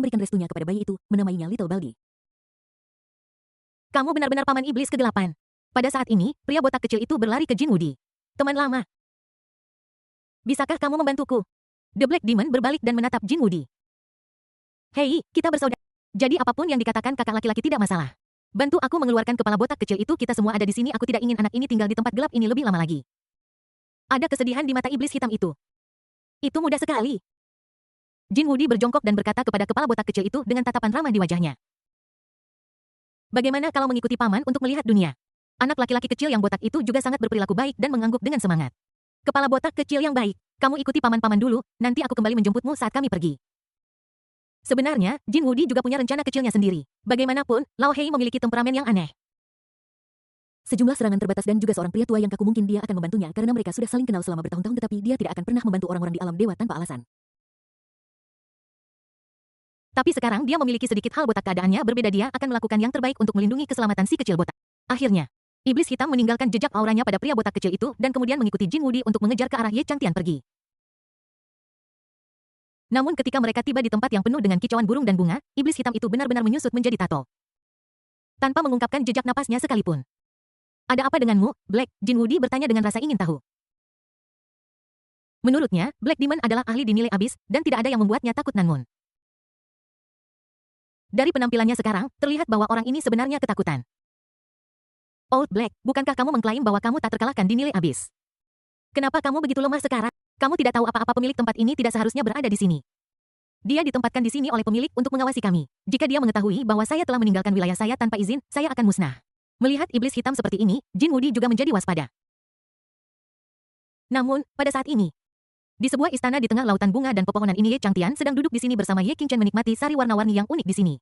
memberikan restunya kepada bayi itu, menamainya Little Baldi. Kamu benar-benar paman iblis kegelapan. Pada saat ini, pria botak kecil itu berlari ke Jin Wudi. Teman lama. Bisakah kamu membantuku? The Black Demon berbalik dan menatap Jin Wudi. Hei, kita bersaudara. Jadi apapun yang dikatakan kakak laki-laki tidak masalah. Bantu aku mengeluarkan kepala botak kecil itu, kita semua ada di sini, aku tidak ingin anak ini tinggal di tempat gelap ini lebih lama lagi. Ada kesedihan di mata iblis hitam itu. Itu mudah sekali. Jin Wudi berjongkok dan berkata kepada kepala botak kecil itu dengan tatapan ramah di wajahnya. Bagaimana kalau mengikuti paman untuk melihat dunia? Anak laki-laki kecil yang botak itu juga sangat berperilaku baik dan mengangguk dengan semangat. Kepala botak kecil yang baik, kamu ikuti paman-paman dulu, nanti aku kembali menjemputmu saat kami pergi. Sebenarnya, Jin Wudi juga punya rencana kecilnya sendiri. Bagaimanapun, Lao Hei memiliki temperamen yang aneh. Sejumlah serangan terbatas dan juga seorang pria tua yang kaku mungkin dia akan membantunya karena mereka sudah saling kenal selama bertahun-tahun, tetapi dia tidak akan pernah membantu orang-orang di alam dewa tanpa alasan. Tapi sekarang dia memiliki sedikit hal botak, keadaannya berbeda, dia akan melakukan yang terbaik untuk melindungi keselamatan si kecil botak. Akhirnya, iblis hitam meninggalkan jejak auranya pada pria botak kecil itu dan kemudian mengikuti Jin Wudi untuk mengejar ke arah Ye Changtian pergi. Namun ketika mereka tiba di tempat yang penuh dengan kicauan burung dan bunga, iblis hitam itu benar-benar menyusut menjadi tato. Tanpa mengungkapkan jejak napasnya sekalipun. Ada apa denganmu, Black? Jin Wudi bertanya dengan rasa ingin tahu. Menurutnya, Black Demon adalah ahli di nilai abis, dan tidak ada yang membuatnya takut Nanmun. Dari penampilannya sekarang, terlihat bahwa orang ini sebenarnya ketakutan. Old Black, bukankah kamu mengklaim bahwa kamu tak terkalahkan di nilai abis? Kenapa kamu begitu lemah sekarang? Kamu tidak tahu apa-apa, pemilik tempat ini tidak seharusnya berada di sini. Dia ditempatkan di sini oleh pemilik untuk mengawasi kami. Jika dia mengetahui bahwa saya telah meninggalkan wilayah saya tanpa izin, saya akan musnah. Melihat iblis hitam seperti ini, Jin Wudi juga menjadi waspada. Namun, pada saat ini, di sebuah istana di tengah lautan bunga dan pepohonan ini, Ye Changtian sedang duduk di sini bersama Ye Qingchen menikmati sari warna-warni yang unik di sini.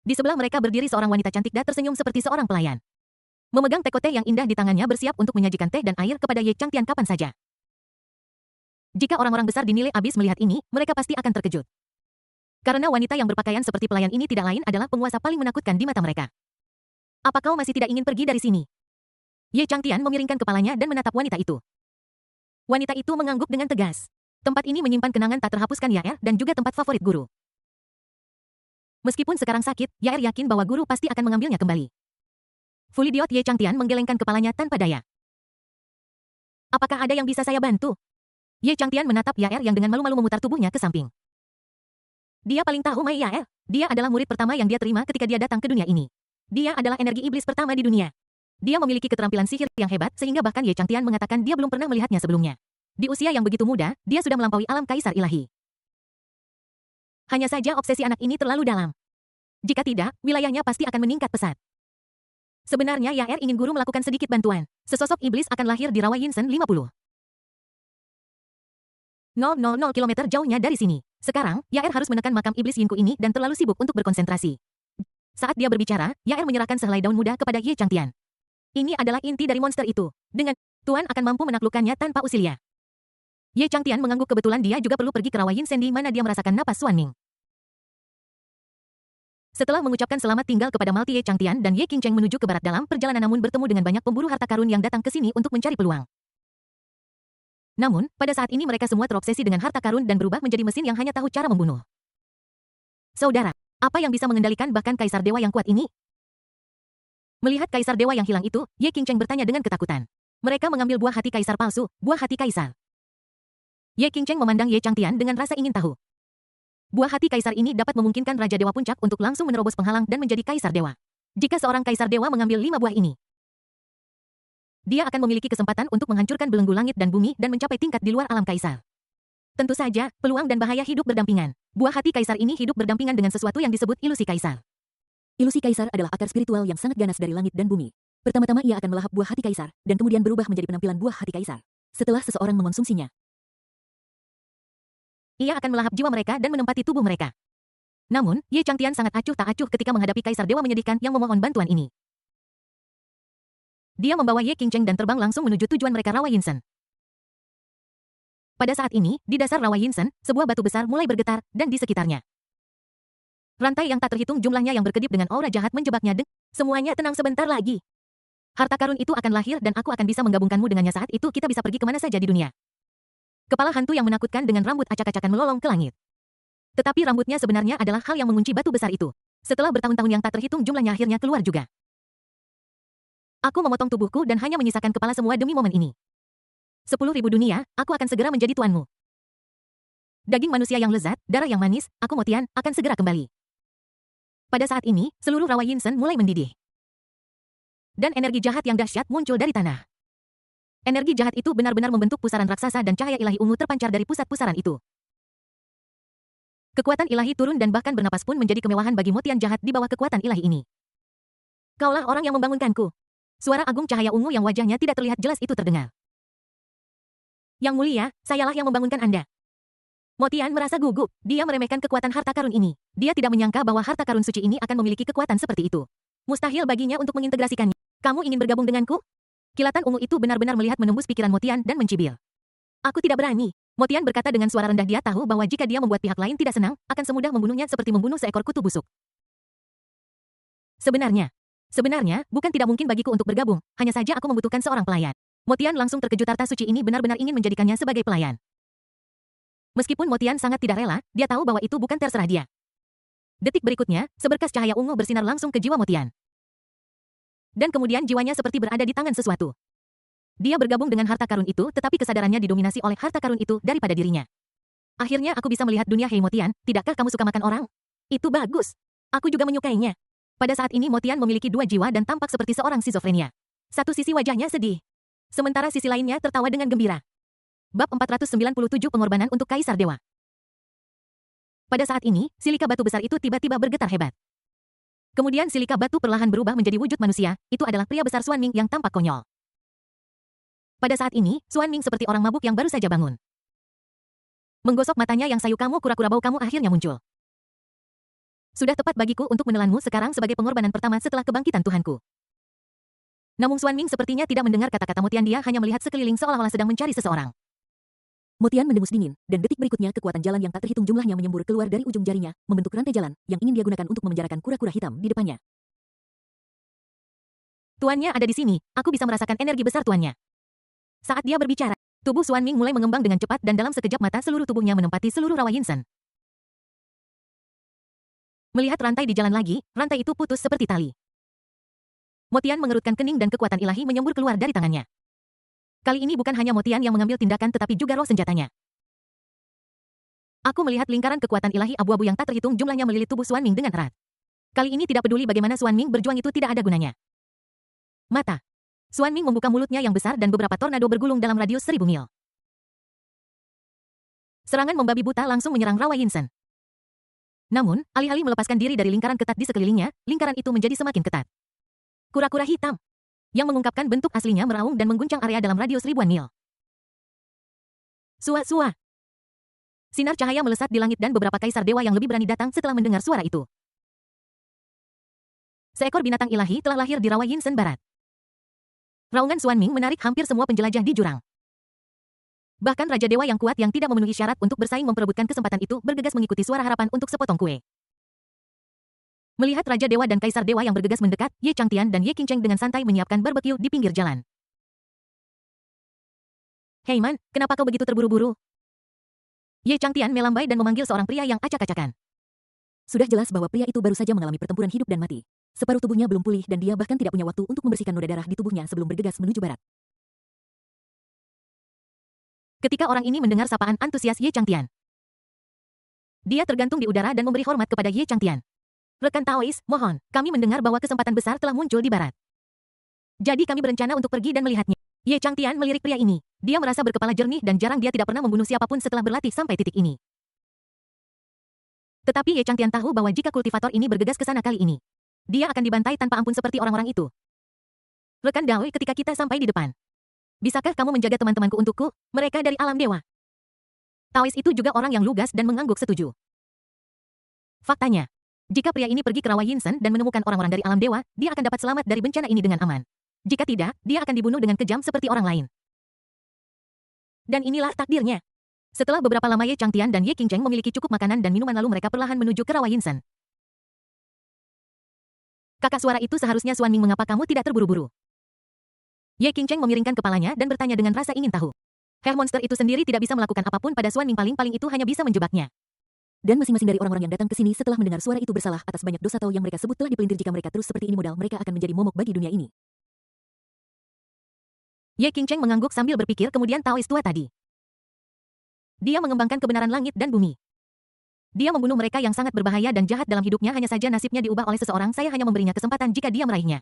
Di sebelah mereka berdiri seorang wanita cantik dan tersenyum seperti seorang pelayan. Memegang teko teh yang indah di tangannya, bersiap untuk menyajikan teh dan air kepada Ye Changtian kapan saja. Jika orang-orang besar di nilai abis melihat ini, mereka pasti akan terkejut. Karena wanita yang berpakaian seperti pelayan ini tidak lain adalah penguasa paling menakutkan di mata mereka. Apa kau masih tidak ingin pergi dari sini? Ye Changtian memiringkan kepalanya dan menatap wanita itu. Wanita itu mengangguk dengan tegas. Tempat ini menyimpan kenangan tak terhapuskan Yaer dan juga tempat favorit guru. Meskipun sekarang sakit, Yaer yakin bahwa guru pasti akan mengambilnya kembali. Fulidiot Ye Changtian menggelengkan kepalanya tanpa daya. Apakah ada yang bisa saya bantu? Ye Changtian menatap Yaer yang dengan malu-malu memutar tubuhnya ke samping. Dia paling tahu Mai Yaer. Dia adalah murid pertama yang dia terima ketika dia datang ke dunia ini. Dia adalah energi iblis pertama di dunia. Dia memiliki keterampilan sihir yang hebat sehingga bahkan Ye Changtian mengatakan dia belum pernah melihatnya sebelumnya. Di usia yang begitu muda, dia sudah melampaui alam kaisar ilahi. Hanya saja obsesi anak ini terlalu dalam. Jika tidak, wilayahnya pasti akan meningkat pesat. Sebenarnya Yaer ingin guru melakukan sedikit bantuan. Sesosok iblis akan lahir di Rawa Yinsen 50. 000 kilometer jauhnya dari sini. Sekarang, Yaer harus menekan makam iblis Yinku ini dan terlalu sibuk untuk berkonsentrasi. Saat dia berbicara, Yaer menyerahkan sehelai daun muda kepada Ye Changtian. Ini adalah inti dari monster itu. Dengan Tuan akan mampu menaklukkannya tanpa usilia. Ye Changtian mengangguk, kebetulan dia juga perlu pergi ke Rawa Yinsen di mana dia merasakan napas Suan Ning. Setelah mengucapkan selamat tinggal kepada Malti, Ye Changtian dan Ye Qingchen menuju ke barat dalam perjalanan, namun bertemu dengan banyak pemburu harta karun yang datang ke sini untuk mencari peluang. Namun, pada saat ini mereka semua terobsesi dengan harta karun dan berubah menjadi mesin yang hanya tahu cara membunuh. Saudara, apa yang bisa mengendalikan bahkan Kaisar Dewa yang kuat ini? Melihat Kaisar Dewa yang hilang itu, Ye Qingchen bertanya dengan ketakutan. Mereka mengambil buah hati Kaisar palsu, buah hati Kaisar. Ye Qingchen memandang Ye Changtian dengan rasa ingin tahu. Buah hati Kaisar ini dapat memungkinkan Raja Dewa Puncak untuk langsung menerobos penghalang dan menjadi Kaisar Dewa. Jika seorang Kaisar Dewa mengambil 5 buah ini, dia akan memiliki kesempatan untuk menghancurkan belenggu langit dan bumi dan mencapai tingkat di luar alam Kaisar. Tentu saja, peluang dan bahaya hidup berdampingan. Buah hati Kaisar ini hidup berdampingan dengan sesuatu yang disebut ilusi Kaisar. Ilusi Kaisar adalah akar spiritual yang sangat ganas dari langit dan bumi. Pertama-tama ia akan melahap buah hati Kaisar, dan kemudian berubah menjadi penampilan buah hati Kaisar. Setelah seseorang mengonsumsinya, ia akan melahap jiwa mereka dan menempati tubuh mereka. Namun, Ye Changtian sangat acuh tak acuh ketika menghadapi Kaisar Dewa menyedihkan yang memohon bantuan ini. Dia membawa Ye Qingchen dan terbang langsung menuju tujuan mereka, Rawa Yinsen. Pada saat ini, di dasar Rawa Yinsen, sebuah batu besar mulai bergetar, dan di sekitarnya. Rantai yang tak terhitung jumlahnya yang berkedip dengan aura jahat menjebaknya. Semuanya tenang sebentar lagi. Harta karun itu akan lahir dan aku akan bisa menggabungkanmu dengannya. Saat itu kita bisa pergi kemana saja di dunia. Kepala hantu yang menakutkan dengan rambut acak-acakan melolong ke langit. Tetapi rambutnya sebenarnya adalah hal yang mengunci batu besar itu. Setelah bertahun-tahun yang tak terhitung jumlahnya akhirnya keluar juga. Aku memotong tubuhku dan hanya menyisakan kepala semua demi momen ini. 10.000 dunia, aku akan segera menjadi tuanmu. Daging manusia yang lezat, darah yang manis, aku Motian, akan segera kembali. Pada saat ini, seluruh rawa Yinsen mulai mendidih. Dan energi jahat yang dahsyat muncul dari tanah. Energi jahat itu benar-benar membentuk pusaran raksasa dan cahaya ilahi ungu terpancar dari pusat pusaran itu. Kekuatan ilahi turun dan bahkan bernapas pun menjadi kemewahan bagi Motian jahat di bawah kekuatan ilahi ini. Kaulah orang yang membangunkanku. Suara agung cahaya ungu yang wajahnya tidak terlihat jelas itu terdengar. Yang mulia, sayalah yang membangunkan Anda. Motian merasa gugup, dia meremehkan kekuatan harta karun ini. Dia tidak menyangka bahwa harta karun suci ini akan memiliki kekuatan seperti itu. Mustahil baginya untuk mengintegrasikannya. Kamu ingin bergabung denganku? Kilatan ungu itu benar-benar melihat menembus pikiran Motian dan mencibir. Aku tidak berani. Motian berkata dengan suara rendah, dia tahu bahwa jika dia membuat pihak lain tidak senang, akan semudah membunuhnya seperti membunuh seekor kutu busuk. Sebenarnya, bukan tidak mungkin bagiku untuk bergabung, hanya saja aku membutuhkan seorang pelayan. Motian langsung terkejut, harta suci ini benar-benar ingin menjadikannya sebagai pelayan. Meskipun Motian sangat tidak rela, dia tahu bahwa itu bukan terserah dia. Detik berikutnya, seberkas cahaya ungu bersinar langsung ke jiwa Motian. Dan kemudian jiwanya seperti berada di tangan sesuatu. Dia bergabung dengan harta karun itu, tetapi kesadarannya didominasi oleh harta karun itu daripada dirinya. Akhirnya aku bisa melihat dunia. Hei Motian, tidakkah kamu suka makan orang? Itu bagus. Aku juga menyukainya. Pada saat ini Motian memiliki dua jiwa dan tampak seperti seorang skizofrenia. Satu sisi wajahnya sedih. Sementara sisi lainnya tertawa dengan gembira. Bab 497 Pengorbanan untuk Kaisar Dewa. Pada saat ini, silika batu besar itu tiba-tiba bergetar hebat. Kemudian silika batu perlahan berubah menjadi wujud manusia, itu adalah pria besar Xuan Ming yang tampak konyol. Pada saat ini, Xuan Ming seperti orang mabuk yang baru saja bangun. Menggosok matanya yang sayu, kamu kura-kura bau kamu akhirnya muncul. Sudah tepat bagiku untuk menelanmu sekarang sebagai pengorbanan pertama setelah kebangkitan Tuhanku. Namun Xuan Ming sepertinya tidak mendengar kata-kata Motian, dia hanya melihat sekeliling seolah-olah sedang mencari seseorang. Motian mendengus dingin, dan detik berikutnya kekuatan jalan yang tak terhitung jumlahnya menyembur keluar dari ujung jarinya, membentuk rantai jalan yang ingin dia gunakan untuk memenjarakan kura-kura hitam di depannya. Tuannya ada di sini, aku bisa merasakan energi besar tuannya. Saat dia berbicara, tubuh Xuan Ming mulai mengembang dengan cepat dan dalam sekejap mata seluruh tubuhnya menempati seluruh rawa Yinsen. Melihat rantai di jalan lagi, rantai itu putus seperti tali. Motian mengerutkan kening dan kekuatan ilahi menyembur keluar dari tangannya. Kali ini bukan hanya Motian yang mengambil tindakan tetapi juga roh senjatanya. Aku melihat lingkaran kekuatan ilahi abu-abu yang tak terhitung jumlahnya melilit tubuh Xuan Ming dengan erat. Kali ini tidak peduli bagaimana Xuan Ming berjuang, itu tidak ada gunanya. Mata. Xuan Ming membuka mulutnya yang besar dan beberapa tornado bergulung dalam radius 1000 mil. Serangan membabi buta langsung menyerang rawa Yinsen. Namun, alih-alih melepaskan diri dari lingkaran ketat di sekelilingnya, lingkaran itu menjadi semakin ketat. Kura-kura hitam yang mengungkapkan bentuk aslinya meraung dan mengguncang area dalam radius ribuan mil. Sua-sua. Sinar cahaya melesat di langit dan beberapa kaisar dewa yang lebih berani datang setelah mendengar suara itu. Seekor binatang ilahi telah lahir di rawa Yinsen Barat. Raungan Xuan Ming menarik hampir semua penjelajah di jurang. Bahkan Raja Dewa yang kuat yang tidak memenuhi syarat untuk bersaing memperebutkan kesempatan itu bergegas mengikuti suara harapan untuk sepotong kue. Melihat Raja Dewa dan Kaisar Dewa yang bergegas mendekat, Ye Changtian dan Ye Qingcheng dengan santai menyiapkan barbeque di pinggir jalan. Hei Man, kenapa kau begitu terburu-buru? Ye Changtian melambai dan memanggil seorang pria yang acak-acakan. Sudah jelas bahwa pria itu baru saja mengalami pertempuran hidup dan mati. Separuh tubuhnya belum pulih dan dia bahkan tidak punya waktu untuk membersihkan noda darah di tubuhnya sebelum bergegas menuju barat. Ketika orang ini mendengar sapaan antusias Ye Changtian, dia tergantung di udara dan memberi hormat kepada Ye Changtian. Rekan Taois, mohon, kami mendengar bahwa kesempatan besar telah muncul di barat. Jadi kami berencana untuk pergi dan melihatnya. Ye Changtian melirik pria ini. Dia merasa berkepala jernih dan jarang dia tidak pernah membunuh siapapun setelah berlatih sampai titik ini. Tetapi Ye Changtian tahu bahwa jika kultivator ini bergegas ke sana kali ini, dia akan dibantai tanpa ampun seperti orang-orang itu. Rekan Daoi, ketika kita sampai di depan, bisakah kamu menjaga teman-temanku untukku? Mereka dari alam dewa. Taois itu juga orang yang lugas dan mengangguk setuju. Faktanya, jika pria ini pergi ke rawa Yinsen dan menemukan orang-orang dari alam dewa, dia akan dapat selamat dari bencana ini dengan aman. Jika tidak, dia akan dibunuh dengan kejam seperti orang lain. Dan inilah takdirnya. Setelah beberapa lama Ye Changtian dan Ye Qingcheng memiliki cukup makanan dan minuman lalu mereka perlahan menuju ke rawa Yinsen. Kakak suara itu seharusnya Xuan Ming, mengapa kamu tidak terburu-buru? Ye Qingcheng memiringkan kepalanya dan bertanya dengan rasa ingin tahu. Monster itu sendiri tidak bisa melakukan apapun pada Xuan Ming, paling-paling itu hanya bisa menjebaknya. Dan masing-masing dari orang-orang yang datang ke sini setelah mendengar suara itu bersalah atas banyak dosa Tao yang mereka sebut telah dipelintir. Jika mereka terus seperti ini modal mereka akan menjadi momok bagi dunia ini. Ye Qingcheng mengangguk sambil berpikir kemudian Taois tua tadi. Dia mengembangkan kebenaran langit dan bumi. Dia membunuh mereka yang sangat berbahaya dan jahat dalam hidupnya, hanya saja nasibnya diubah oleh seseorang. Saya hanya memberinya kesempatan jika dia meraihnya.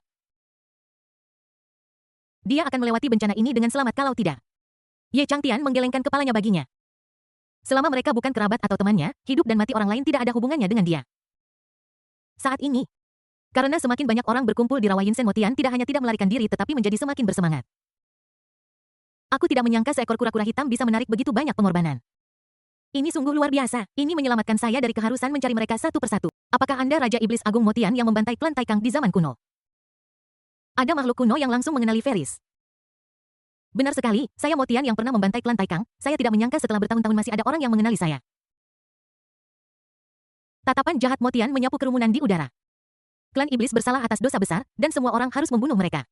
Dia akan melewati bencana ini dengan selamat kalau tidak. Ye Changtian menggelengkan kepalanya baginya. Selama mereka bukan kerabat atau temannya, hidup dan mati orang lain tidak ada hubungannya dengan dia. Saat ini, karena semakin banyak orang berkumpul di rawa Yinsen, Motian tidak hanya tidak melarikan diri tetapi menjadi semakin bersemangat. Aku tidak menyangka seekor kura-kura hitam bisa menarik begitu banyak pengorbanan. Ini sungguh luar biasa. Ini menyelamatkan saya dari keharusan mencari mereka satu persatu. Apakah Anda Raja Iblis Agung Motian yang membantai klan Taikang di zaman kuno? Ada makhluk kuno yang langsung mengenali Ferris. Benar sekali, saya Motian yang pernah membantai klan Taikang. Saya tidak menyangka setelah bertahun-tahun masih ada orang yang mengenali saya. Tatapan jahat Motian menyapu kerumunan di udara. Klan iblis bersalah atas dosa besar, dan semua orang harus membunuh mereka.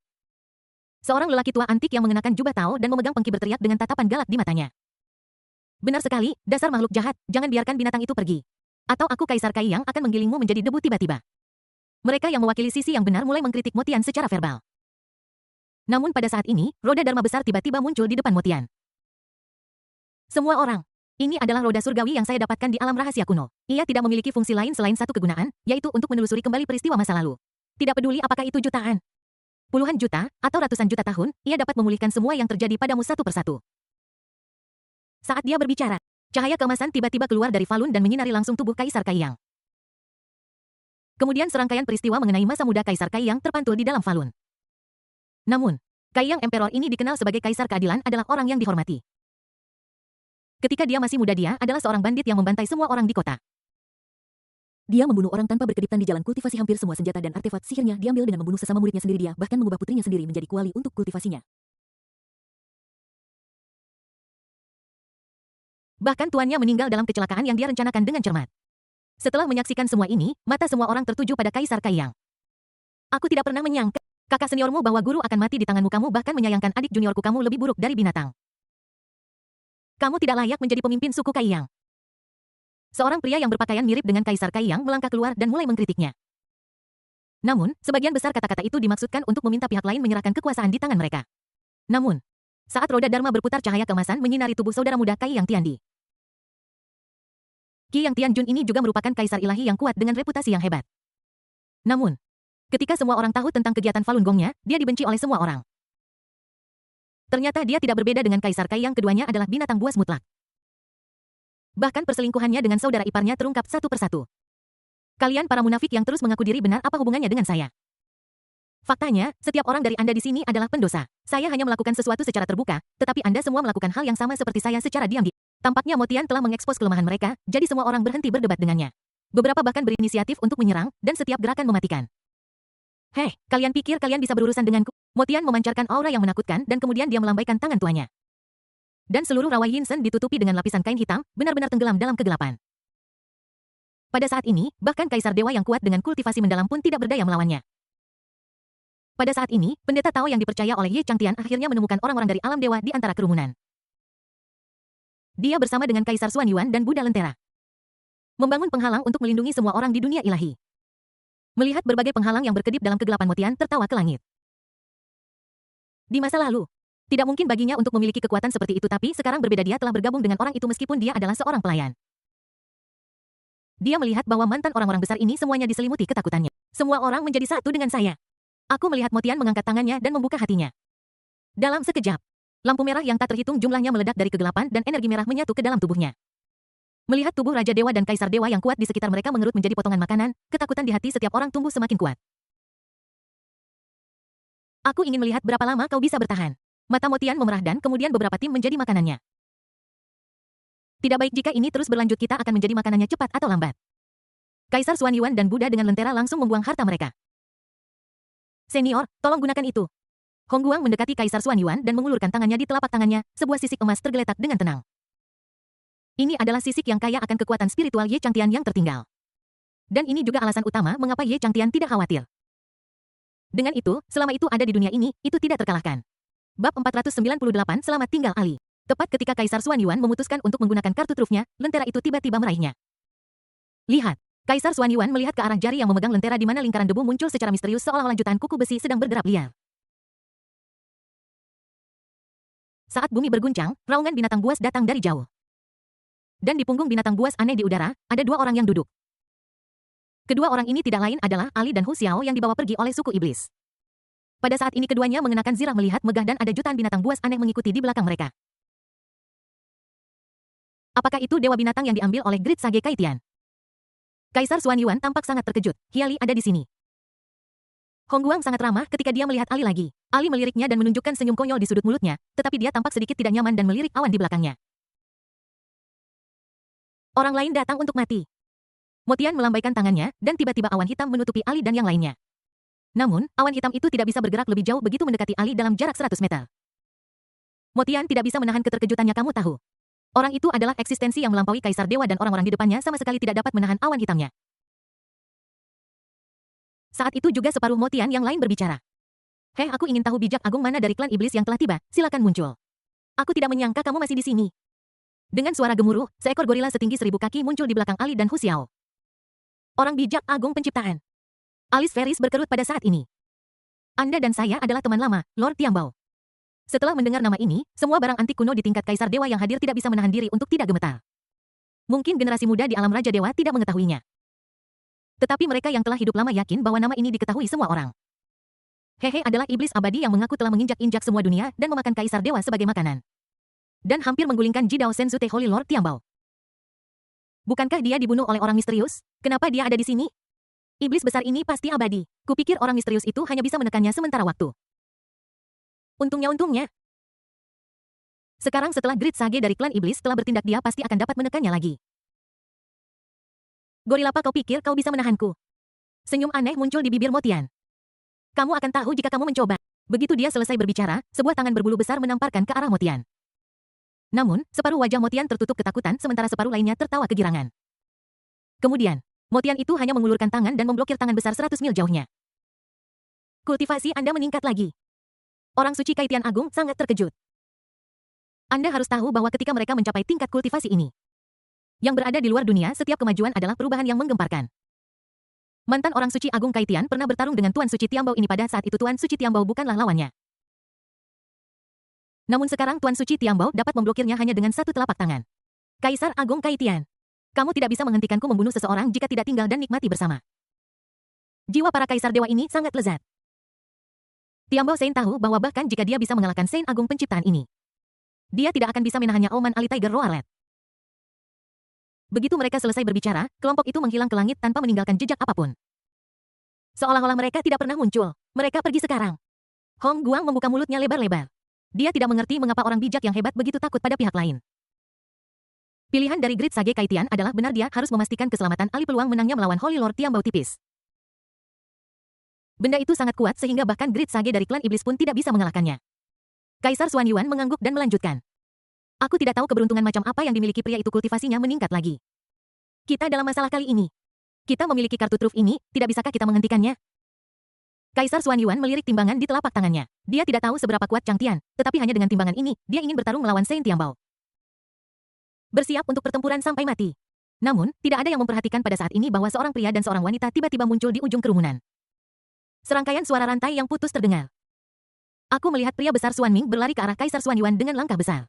Seorang lelaki tua antik yang mengenakan jubah Tao dan memegang pengki berteriak dengan tatapan galak di matanya. Benar sekali, dasar makhluk jahat, jangan biarkan binatang itu pergi. Atau aku Kaisar Kai yang akan menggilingmu menjadi debu tiba-tiba. Mereka yang mewakili sisi yang benar mulai mengkritik Motian secara verbal. Namun pada saat ini, roda Dharma besar tiba-tiba muncul di depan Motian. Semua orang. Ini adalah roda surgawi yang saya dapatkan di alam rahasia kuno. Ia tidak memiliki fungsi lain selain satu kegunaan, yaitu untuk menelusuri kembali peristiwa masa lalu. Tidak peduli apakah itu jutaan, puluhan juta, atau ratusan juta tahun, ia dapat memulihkan semua yang terjadi padamu satu persatu. Saat dia berbicara, cahaya keemasan tiba-tiba keluar dari Falun dan menyinari langsung tubuh Kaisar Kai Yang. Kemudian serangkaian peristiwa mengenai masa muda Kaisar Kai Yang terpantul di dalam Falun. Namun, Kai Yang Emperor ini dikenal sebagai Kaisar Keadilan adalah orang yang dihormati. Ketika dia masih muda dia adalah seorang bandit yang membantai semua orang di kota. Dia membunuh orang tanpa berkedip di jalan kultivasi. Hampir semua senjata dan artefak sihirnya diambil dengan membunuh sesama muridnya sendiri. Dia bahkan mengubah putrinya sendiri menjadi kuali untuk kultivasinya. Bahkan tuannya meninggal dalam kecelakaan yang dia rencanakan dengan cermat. Setelah menyaksikan semua ini, mata semua orang tertuju pada Kaisar Kai Yang. Aku tidak pernah menyangka kakak seniormu bahwa guru akan mati di tanganmu. Kamu bahkan menyayangkan adik juniorku. Kamu lebih buruk dari binatang. Kamu tidak layak menjadi pemimpin suku Kai Yang. Seorang pria yang berpakaian mirip dengan Kaisar Kai Yang melangkah keluar dan mulai mengkritiknya. Namun, sebagian besar kata-kata itu dimaksudkan untuk meminta pihak lain menyerahkan kekuasaan di tangan mereka. Namun, saat roda Dharma berputar, cahaya keemasan menyinari tubuh saudara muda Kai Yang Tiandi. Ki Yang Tianjun ini juga merupakan kaisar ilahi yang kuat dengan reputasi yang hebat. Namun, ketika semua orang tahu tentang kegiatan Falun Gongnya, dia dibenci oleh semua orang. Ternyata dia tidak berbeda dengan Kaisar Kai Yang, keduanya adalah binatang buas mutlak. Bahkan perselingkuhannya dengan saudara iparnya terungkap satu persatu. Kalian para munafik yang terus mengaku diri benar, apa hubungannya dengan saya? Faktanya, setiap orang dari Anda di sini adalah pendosa. Saya hanya melakukan sesuatu secara terbuka, tetapi Anda semua melakukan hal yang sama seperti saya secara diam-diam. Tampaknya Motian telah mengekspos kelemahan mereka, jadi semua orang berhenti berdebat dengannya. Beberapa bahkan berinisiatif untuk menyerang, dan setiap gerakan mematikan. Hei, kalian pikir kalian bisa berurusan denganku? Motian memancarkan aura yang menakutkan dan kemudian dia melambaikan tangan tuanya. Dan seluruh rawa Yinsen ditutupi dengan lapisan kain hitam, benar-benar tenggelam dalam kegelapan. Pada saat ini, bahkan Kaisar Dewa yang kuat dengan kultivasi mendalam pun tidak berdaya melawannya. Pada saat ini, pendeta Tao yang dipercaya oleh Ye Changtian akhirnya menemukan orang-orang dari alam dewa di antara kerumunan. Dia bersama dengan Kaisar Xuan Yuan dan Buddha Lentera membangun penghalang untuk melindungi semua orang di dunia ilahi. Melihat berbagai penghalang yang berkedip dalam kegelapan, Motian tertawa ke langit. Di masa lalu, tidak mungkin baginya untuk memiliki kekuatan seperti itu, tapi sekarang berbeda. Dia telah bergabung dengan orang itu meskipun dia adalah seorang pelayan. Dia melihat bahwa mantan orang-orang besar ini semuanya diselimuti ketakutannya. Semua orang menjadi satu dengan saya. Aku melihat Motian mengangkat tangannya dan membuka hatinya. Dalam sekejap, lampu merah yang tak terhitung jumlahnya meledak dari kegelapan dan energi merah menyatu ke dalam tubuhnya. Melihat tubuh Raja Dewa dan Kaisar Dewa yang kuat di sekitar mereka mengerut menjadi potongan makanan, ketakutan di hati setiap orang tumbuh semakin kuat. Aku ingin melihat berapa lama kau bisa bertahan. Mata Motian memerah dan kemudian beberapa tim menjadi makanannya. Tidak baik jika ini terus berlanjut, kita akan menjadi makanannya cepat atau lambat. Kaisar Xuan Yuan dan Buddha dengan lentera langsung membuang harta mereka. Senior, tolong gunakan itu. Hong Guang mendekati Kaisar Xuan Yuan dan mengulurkan tangannya. Di telapak tangannya, sebuah sisik emas tergeletak dengan tenang. Ini adalah sisik yang kaya akan kekuatan spiritual Ye Changtian yang tertinggal. Dan ini juga alasan utama mengapa Ye Changtian tidak khawatir. Dengan itu, selama itu ada di dunia ini, itu tidak terkalahkan. Bab 498, Selamat tinggal Ali. Tepat ketika Kaisar Xuan Yuan memutuskan untuk menggunakan kartu trufnya, lentera itu tiba-tiba meraihnya. Lihat. Kaisar Xuan Yuan melihat ke arah jari yang memegang lentera di mana lingkaran debu muncul secara misterius seolah-olah jutaan kuku besi sedang berderap liar. Saat bumi berguncang, raungan binatang buas datang dari jauh. Dan di punggung binatang buas aneh di udara, ada dua orang yang duduk. Kedua orang ini tidak lain adalah Ali dan Hu Xiao yang dibawa pergi oleh suku iblis. Pada saat ini keduanya mengenakan zirah melihat megah dan ada jutaan binatang buas aneh mengikuti di belakang mereka. Apakah itu dewa binatang yang diambil oleh Great Sage Kaitian? Kaisar Xuan Yuan tampak sangat terkejut. Hiali ada di sini. Hong Guang sangat ramah ketika dia melihat Ali lagi. Ali meliriknya dan menunjukkan senyum konyol di sudut mulutnya, tetapi dia tampak sedikit tidak nyaman dan melirik awan di belakangnya. Orang lain datang untuk mati. Motian melambaikan tangannya, dan tiba-tiba awan hitam menutupi Ali dan yang lainnya. Namun, awan hitam itu tidak bisa bergerak lebih jauh begitu mendekati Ali dalam jarak 100 meter. Motian tidak bisa menahan keterkejutannya, kamu tahu. Orang itu adalah eksistensi yang melampaui Kaisar Dewa dan orang-orang di depannya sama sekali tidak dapat menahan awan hitamnya. Saat itu juga separuh Motian yang lain berbicara. Hei, aku ingin tahu bijak agung mana dari klan iblis yang telah tiba, silakan muncul. Aku tidak menyangka kamu masih di sini. Dengan suara gemuruh, seekor gorila setinggi 1000 kaki muncul di belakang Ali dan Hu Xiao. Orang bijak agung penciptaan. Alis Ferris berkerut pada saat ini. Anda dan saya adalah teman lama, Lord Tiambao. Setelah mendengar nama ini, semua barang antik kuno di tingkat Kaisar Dewa yang hadir tidak bisa menahan diri untuk tidak gemetar. Mungkin generasi muda di alam Raja Dewa tidak mengetahuinya. Tetapi mereka yang telah hidup lama yakin bahwa nama ini diketahui semua orang. Hehe adalah iblis abadi yang mengaku telah menginjak-injak semua dunia dan memakan Kaisar Dewa sebagai makanan. Dan hampir menggulingkan Jidao Senzute Holy Lord Tiambao. Bukankah dia dibunuh oleh orang misterius? Kenapa dia ada di sini? Iblis besar ini pasti abadi. Kupikir orang misterius itu hanya bisa menekannya sementara waktu. Untungnya. Sekarang setelah Great Sage dari klan iblis telah bertindak, dia pasti akan dapat menekannya lagi. Gorila, apa kau pikir kau bisa menahanku? Senyum aneh muncul di bibir Motian. Kamu akan tahu jika kamu mencoba. Begitu dia selesai berbicara, sebuah tangan berbulu besar menamparkan ke arah Motian. Namun, separuh wajah Motian tertutup ketakutan sementara separuh lainnya tertawa kegirangan. Kemudian, Motian itu hanya mengulurkan tangan dan memblokir tangan besar 100 mil jauhnya. Kultivasi Anda meningkat lagi. Orang suci Kaitian Agung sangat terkejut. Anda harus tahu bahwa ketika mereka mencapai tingkat kultivasi ini, yang berada di luar dunia, setiap kemajuan adalah perubahan yang menggemparkan. Mantan orang suci Agung Kaitian pernah bertarung dengan Tuan Suci Tiambao ini, pada saat itu Tuan Suci Tiambao bukanlah lawannya. Namun sekarang Tuan Suci Tiambao dapat memblokirnya hanya dengan satu telapak tangan. Kaisar Agung Kaitian. Kamu tidak bisa menghentikanku membunuh seseorang jika tidak tinggal dan nikmati bersama. Jiwa para Kaisar Dewa ini sangat lezat. Tiambao Sein tahu bahwa bahkan jika dia bisa mengalahkan Sein Agung penciptaan ini, dia tidak akan bisa menahannya. Oman Ali Tiger Roalet. Begitu mereka selesai berbicara, kelompok itu menghilang ke langit tanpa meninggalkan jejak apapun. Seolah-olah mereka tidak pernah muncul. Mereka pergi sekarang. Hong Guang membuka mulutnya lebar-lebar. Dia tidak mengerti mengapa orang bijak yang hebat begitu takut pada pihak lain. Pilihan dari Great Sage Kaitian adalah benar, dia harus memastikan keselamatan Ali. Peluang menangnya melawan Holy Lord Tiambao tipis. Benda itu sangat kuat sehingga bahkan Great Sage dari klan iblis pun tidak bisa mengalahkannya. Kaisar Xuan Yuan mengangguk dan melanjutkan. Aku tidak tahu keberuntungan macam apa yang dimiliki pria itu, kultivasinya meningkat lagi. Kita dalam masalah kali ini. Kita memiliki kartu truf ini, tidak bisakah kita menghentikannya? Kaisar Xuan Yuan melirik timbangan di telapak tangannya. Dia tidak tahu seberapa kuat Chang Tian, tetapi hanya dengan timbangan ini, dia ingin bertarung melawan Sein Tiambao. Bersiap untuk pertempuran sampai mati. Namun, tidak ada yang memperhatikan pada saat ini bahwa seorang pria dan seorang wanita tiba-tiba muncul di ujung kerumunan. Serangkaian suara rantai yang putus terdengar. Aku melihat pria besar Xuan Ming berlari ke arah Kaisar Xuan Yuan dengan langkah besar.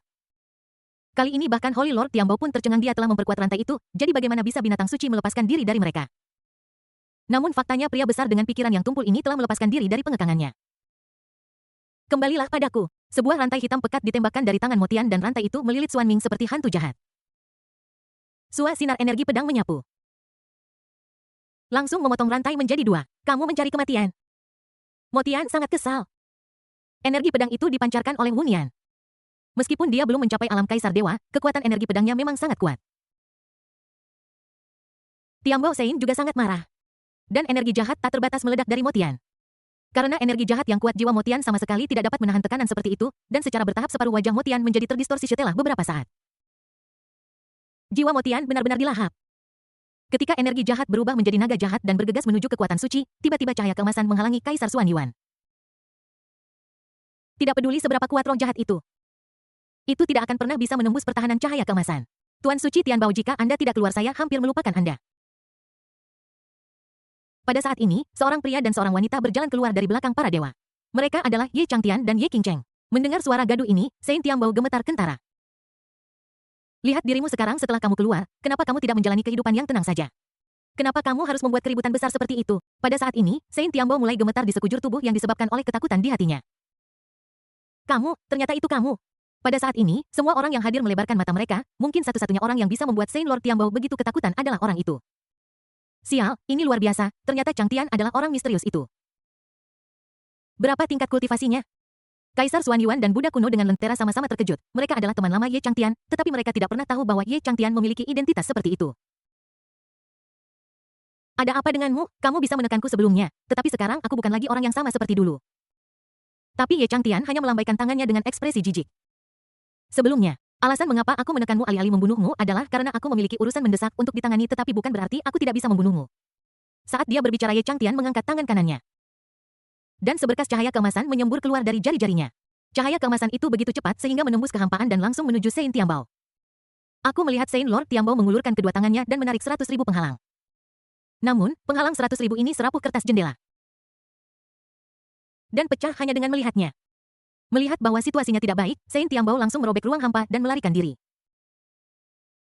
Kali ini bahkan Holy Lord Tiambao pun tercengang. Dia telah memperkuat rantai itu, jadi bagaimana bisa binatang suci melepaskan diri dari mereka? Namun faktanya pria besar dengan pikiran yang tumpul ini telah melepaskan diri dari pengekangannya. Kembalilah padaku. Sebuah rantai hitam pekat ditembakkan dari tangan Motian dan rantai itu melilit Xuan Ming seperti hantu jahat. Sua sinar energi pedang menyapu. Langsung memotong rantai menjadi dua. Kamu mencari kematian. Motian sangat kesal. Energi pedang itu dipancarkan oleh Wunian. Meskipun dia belum mencapai alam Kaisar Dewa, kekuatan energi pedangnya memang sangat kuat. Tiambao Sein juga sangat marah. Dan energi jahat tak terbatas meledak dari Motian. Karena energi jahat yang kuat, jiwa Motian sama sekali tidak dapat menahan tekanan seperti itu, dan secara bertahap separuh wajah Motian menjadi terdistorsi setelah beberapa saat. Jiwa Motian benar-benar dilahap. Ketika energi jahat berubah menjadi naga jahat dan bergegas menuju kekuatan suci, tiba-tiba cahaya keemasan menghalangi Kaisar Xuan Yuan. Tidak peduli seberapa kuat roh jahat itu tidak akan pernah bisa menembus pertahanan cahaya keemasan. Tuan Suci Tianbao, jika Anda tidak keluar, saya hampir melupakan Anda. Pada saat ini, seorang pria dan seorang wanita berjalan keluar dari belakang para dewa. Mereka adalah Ye Changtian dan Ye Qingcheng. Mendengar suara gaduh ini, Saint Tiambao gemetar kentara. Lihat dirimu sekarang setelah kamu keluar, kenapa kamu tidak menjalani kehidupan yang tenang saja? Kenapa kamu harus membuat keributan besar seperti itu? Pada saat ini, Saint Tiambao mulai gemetar di sekujur tubuh yang disebabkan oleh ketakutan di hatinya. Kamu, ternyata itu kamu. Pada saat ini, semua orang yang hadir melebarkan mata mereka, mungkin satu-satunya orang yang bisa membuat Saint Lord Tiambao begitu ketakutan adalah orang itu. Sial, ini luar biasa, ternyata Changtian adalah orang misterius itu. Berapa tingkat kultivasinya? Kaisar Xuan Yuan dan Buddha kuno dengan lentera sama-sama terkejut. Mereka adalah teman lama Ye Changtian, tetapi mereka tidak pernah tahu bahwa Ye Changtian memiliki identitas seperti itu. Ada apa denganmu? Kamu bisa menekanku sebelumnya, tetapi sekarang aku bukan lagi orang yang sama seperti dulu. Tapi Ye Changtian hanya melambaikan tangannya dengan ekspresi jijik. Sebelumnya, alasan mengapa aku menekanmu alih-alih membunuhmu adalah karena aku memiliki urusan mendesak untuk ditangani tetapi bukan berarti aku tidak bisa membunuhmu. Saat dia berbicara Ye Changtian mengangkat tangan kanannya. Dan seberkas cahaya keemasan menyembur keluar dari jari-jarinya. Cahaya keemasan itu begitu cepat sehingga menembus kehampaan dan langsung menuju Saint Tiambao. Aku melihat Saint Lord Tiambao mengulurkan kedua tangannya dan menarik 100.000 penghalang. Namun, penghalang 100.000 ini serapuh kertas jendela. Dan pecah hanya dengan melihatnya. Melihat bahwa situasinya tidak baik, Saint Tiambao langsung merobek ruang hampa dan melarikan diri.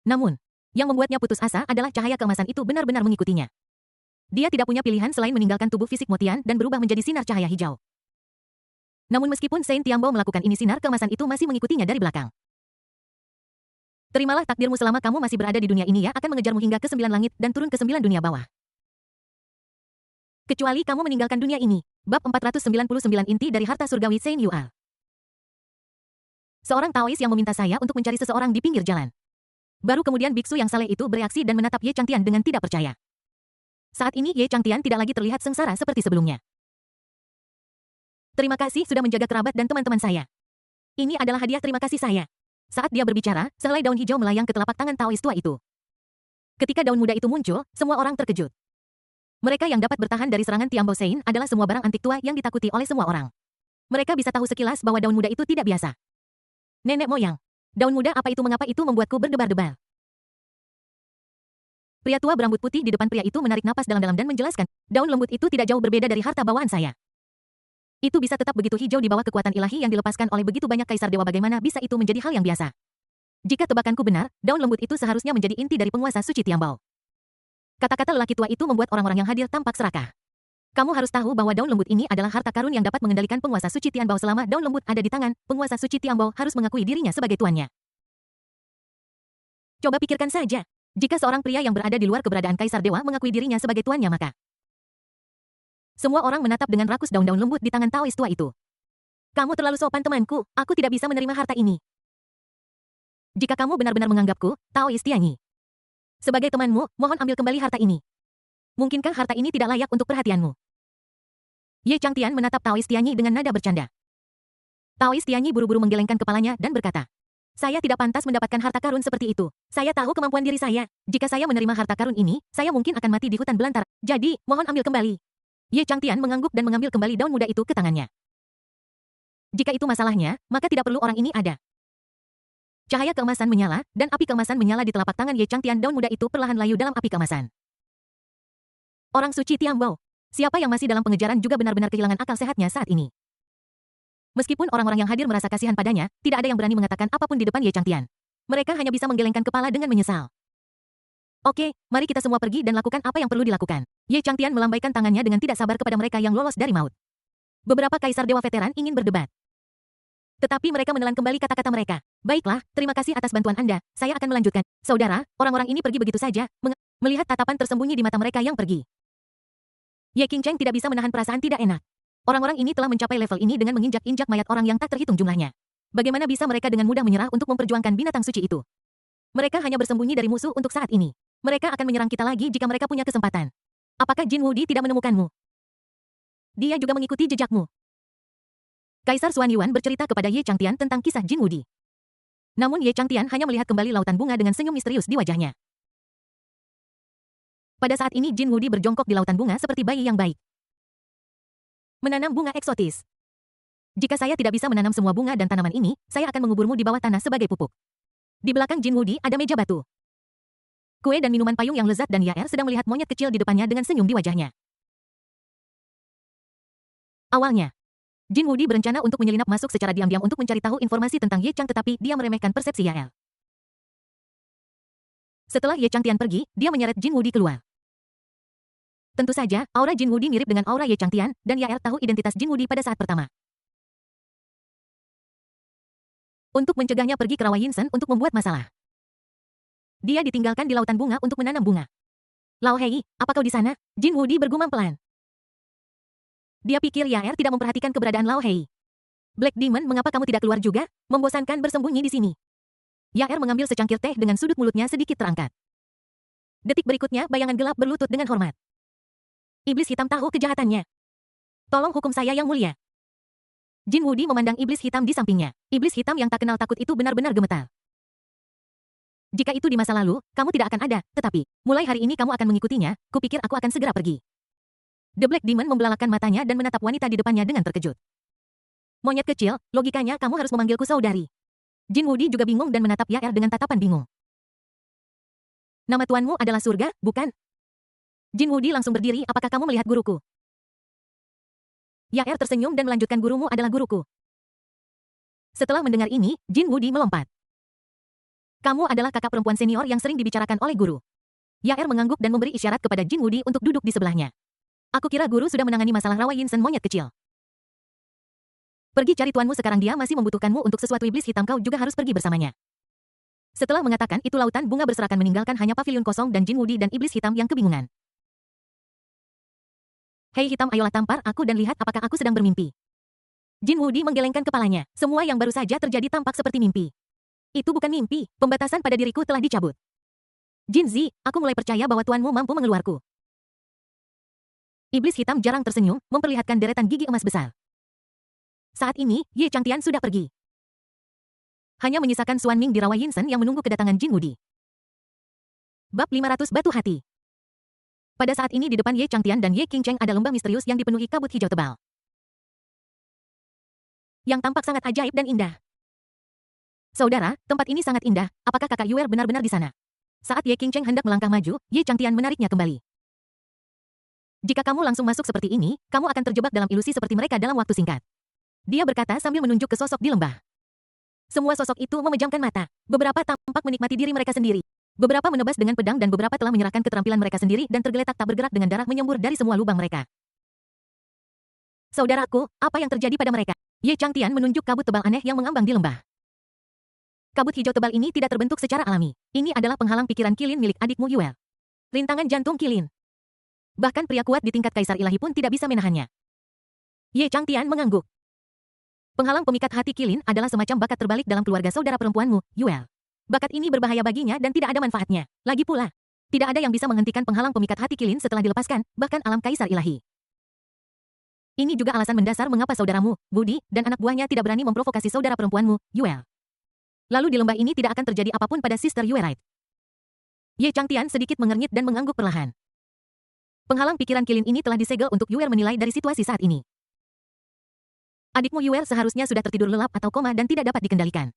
Namun, yang membuatnya putus asa adalah cahaya keemasan itu benar-benar mengikutinya. Dia tidak punya pilihan selain meninggalkan tubuh fisik Motian dan berubah menjadi sinar cahaya hijau. Namun meskipun Saint Tiambao melakukan ini, sinar keemasan itu masih mengikutinya dari belakang. Terimalah takdirmu selama kamu masih berada di dunia ini, ya akan mengejarmu hingga ke 9 langit dan turun ke 9 dunia bawah. Kecuali kamu meninggalkan dunia ini. Bab 499 inti dari harta surgawi Saint Yuan. Seorang Taois yang meminta saya untuk mencari seseorang di pinggir jalan. Baru kemudian biksu yang saleh itu bereaksi dan menatap Ye Changtian dengan tidak percaya. Saat ini Ye Changtian tidak lagi terlihat sengsara seperti sebelumnya. Terima kasih sudah menjaga kerabat dan teman-teman saya. Ini adalah hadiah terima kasih saya. Saat dia berbicara, sehelai daun hijau melayang ke telapak tangan Taois tua itu. Ketika daun muda itu muncul, semua orang terkejut. Mereka yang dapat bertahan dari serangan Tiambao Sein adalah semua barang antik tua yang ditakuti oleh semua orang. Mereka bisa tahu sekilas bahwa daun muda itu tidak biasa. Nenek moyang. Daun muda apa itu, mengapa itu membuatku berdebar-debar? Pria tua berambut putih di depan pria itu menarik napas dalam-dalam dan menjelaskan, daun lembut itu tidak jauh berbeda dari harta bawaan saya. Itu bisa tetap begitu hijau di bawah kekuatan ilahi yang dilepaskan oleh begitu banyak kaisar dewa, bagaimana bisa itu menjadi hal yang biasa? Jika tebakanku benar, daun lembut itu seharusnya menjadi inti dari penguasa suci Tiambao. Kata-kata lelaki tua itu membuat orang-orang yang hadir tampak serakah. Kamu harus tahu bahwa daun lembut ini adalah harta karun yang dapat mengendalikan penguasa suci Tiambao. Selama daun lembut ada di tangan, penguasa suci Tiambao harus mengakui dirinya sebagai tuannya. Coba pikirkan saja, jika seorang pria yang berada di luar keberadaan kaisar dewa mengakui dirinya sebagai tuannya, maka semua orang menatap dengan rakus daun-daun lembut di tangan Taois tua itu. Kamu terlalu sopan temanku, aku tidak bisa menerima harta ini. Jika kamu benar-benar menganggapku, Taois Tianyi, sebagai temanmu, mohon ambil kembali harta ini. Mungkinkah harta ini tidak layak untuk perhatianmu? Ye Changtian menatap Taois Tianyi dengan nada bercanda. Taois Tianyi buru-buru menggelengkan kepalanya dan berkata, saya tidak pantas mendapatkan harta karun seperti itu. Saya tahu kemampuan diri saya. Jika saya menerima harta karun ini, saya mungkin akan mati di hutan belantara. Jadi, mohon ambil kembali. Ye Changtian mengangguk dan mengambil kembali daun muda itu ke tangannya. Jika itu masalahnya, maka tidak perlu orang ini ada. Cahaya keemasan menyala, dan api keemasan menyala di telapak tangan Ye Changtian. Daun muda itu perlahan layu dalam api keemasan. Orang suci Tiambao. Siapa yang masih dalam pengejaran juga benar-benar kehilangan akal sehatnya saat ini. Meskipun orang-orang yang hadir merasa kasihan padanya, tidak ada yang berani mengatakan apapun di depan Ye Changtian. Mereka hanya bisa menggelengkan kepala dengan menyesal. Oke, mari kita semua pergi dan lakukan apa yang perlu dilakukan. Ye Changtian melambaikan tangannya dengan tidak sabar kepada mereka yang lolos dari maut. Beberapa kaisar dewa veteran ingin berdebat. Tetapi mereka menelan kembali kata-kata mereka. Baiklah, terima kasih atas bantuan Anda. Saya akan melanjutkan. Saudara, orang-orang ini pergi begitu saja, melihat tatapan tersembunyi di mata mereka yang pergi. Ye Qingcheng tidak bisa menahan perasaan tidak enak. Orang-orang ini telah mencapai level ini dengan menginjak-injak mayat orang yang tak terhitung jumlahnya. Bagaimana bisa mereka dengan mudah menyerah untuk memperjuangkan binatang suci itu? Mereka hanya bersembunyi dari musuh untuk saat ini. Mereka akan menyerang kita lagi jika mereka punya kesempatan. Apakah Jin Wudi tidak menemukanmu? Dia juga mengikuti jejakmu. Kaisar Xuan Yuan bercerita kepada Ye Changtian tentang kisah Jin Wudi. Namun Ye Changtian hanya melihat kembali lautan bunga dengan senyum misterius di wajahnya. Pada saat ini Jin Wudi berjongkok di lautan bunga seperti bayi yang baik. Menanam bunga eksotis. Jika saya tidak bisa menanam semua bunga dan tanaman ini, saya akan menguburmu di bawah tanah sebagai pupuk. Di belakang Jin Wudi ada meja batu. Kue dan minuman payung yang lezat dan Yaer sedang melihat monyet kecil di depannya dengan senyum di wajahnya. Awalnya, Jin Wudi berencana untuk menyelinap masuk secara diam-diam untuk mencari tahu informasi tentang Ye Chang, tetapi dia meremehkan persepsi Yael. Setelah Ye Changtian pergi, dia menyeret Jin Wudi keluar. Tentu saja, aura Jin Wudi mirip dengan aura Ye Changtian, dan Yael tahu identitas Jin Wudi pada saat pertama. Untuk mencegahnya pergi ke Rawa Yinsen untuk membuat masalah, dia ditinggalkan di lautan bunga untuk menanam bunga. Lao Hei, apa kau di sana? Jin Wudi bergumam pelan. Dia pikir Yael tidak memperhatikan keberadaan Lao Hei. Black Demon, mengapa kamu tidak keluar juga? Membosankan bersembunyi di sini. Yael mengambil secangkir teh dengan sudut mulutnya sedikit terangkat. Detik berikutnya, bayangan gelap berlutut dengan hormat. Iblis hitam tahu kejahatannya. Tolong hukum saya yang mulia. Jin Wudi memandang iblis hitam di sampingnya. Iblis hitam yang tak kenal takut itu benar-benar gemetar. Jika itu di masa lalu, kamu tidak akan ada, tetapi mulai hari ini kamu akan mengikutinya, kupikir aku akan segera pergi. The Black Demon membelalakan matanya dan menatap wanita di depannya dengan terkejut. Monyet kecil, logikanya kamu harus memanggilku saudari. Jin Wudi juga bingung dan menatap Yael dengan tatapan bingung. Nama tuanmu adalah surga, bukan? Jin Wudi langsung berdiri, apakah kamu melihat guruku? Yael tersenyum dan melanjutkan, gurumu adalah guruku. Setelah mendengar ini, Jin Wudi melompat. Kamu adalah kakak perempuan senior yang sering dibicarakan oleh guru. Yael mengangguk dan memberi isyarat kepada Jin Wudi untuk duduk di sebelahnya. Aku kira guru sudah menangani masalah Rawa Yinsen, monyet kecil. Pergi cari tuanmu sekarang, dia masih membutuhkanmu untuk sesuatu. Iblis hitam, kau juga harus pergi bersamanya. Setelah mengatakan itu, lautan bunga berserakan meninggalkan hanya pavilion kosong dan Jin Wudi dan iblis hitam yang kebingungan. Hei hitam, ayolah tampar aku dan lihat apakah aku sedang bermimpi. Jin Wudi menggelengkan kepalanya. Semua yang baru saja terjadi tampak seperti mimpi. Itu bukan mimpi, pembatasan pada diriku telah dicabut. Jin Zi, aku mulai percaya bahwa tuanmu mampu mengeluarku. Iblis hitam jarang tersenyum, memperlihatkan deretan gigi emas besar. Saat ini, Ye Changtian sudah pergi. Hanya menyisakan Xuan Ming di Rawa Yinsen yang menunggu kedatangan Jin Wudi. Bab 500 Batu Hati. Pada saat ini di depan Ye Changtian dan Ye Qingcheng ada lembah misterius yang dipenuhi kabut hijau tebal. Yang tampak sangat ajaib dan indah. Saudara, tempat ini sangat indah, apakah kakak Yuer benar-benar di sana? Saat Ye Qingcheng hendak melangkah maju, Ye Changtian menariknya kembali. Jika kamu langsung masuk seperti ini, kamu akan terjebak dalam ilusi seperti mereka dalam waktu singkat. Dia berkata sambil menunjuk ke sosok di lembah. Semua sosok itu memejamkan mata. Beberapa tampak menikmati diri mereka sendiri. Beberapa menebas dengan pedang dan beberapa telah menyerahkan keterampilan mereka sendiri dan tergeletak tak bergerak dengan darah menyembur dari semua lubang mereka. Saudaraku, apa yang terjadi pada mereka? Ye Changtian menunjuk kabut tebal aneh yang mengambang di lembah. Kabut hijau tebal ini tidak terbentuk secara alami. Ini adalah penghalang pikiran Kilin milik adikmu Yuel. Rintangan jantung Kilin. Bahkan pria kuat di tingkat kaisar ilahi pun tidak bisa menahannya. Ye Changtian mengangguk. Penghalang pemikat hati Kilin adalah semacam bakat terbalik dalam keluarga saudara perempuanmu, Yuel. Bakat ini berbahaya baginya dan tidak ada manfaatnya. Lagi pula, tidak ada yang bisa menghentikan penghalang pemikat hati Kilin setelah dilepaskan, bahkan alam kaisar ilahi. Ini juga alasan mendasar mengapa saudaramu, Wudi, dan anak buahnya tidak berani memprovokasi saudara perempuanmu, Yuel. Lalu di lembah ini tidak akan terjadi apapun pada Sister Yuerite. Ye Changtian sedikit mengernyit dan mengangguk perlahan. Penghalang pikiran Kilin ini telah disegel untuk Yuer menilai dari situasi saat ini. Adikmu Yuer seharusnya sudah tertidur lelap atau koma dan tidak dapat dikendalikan.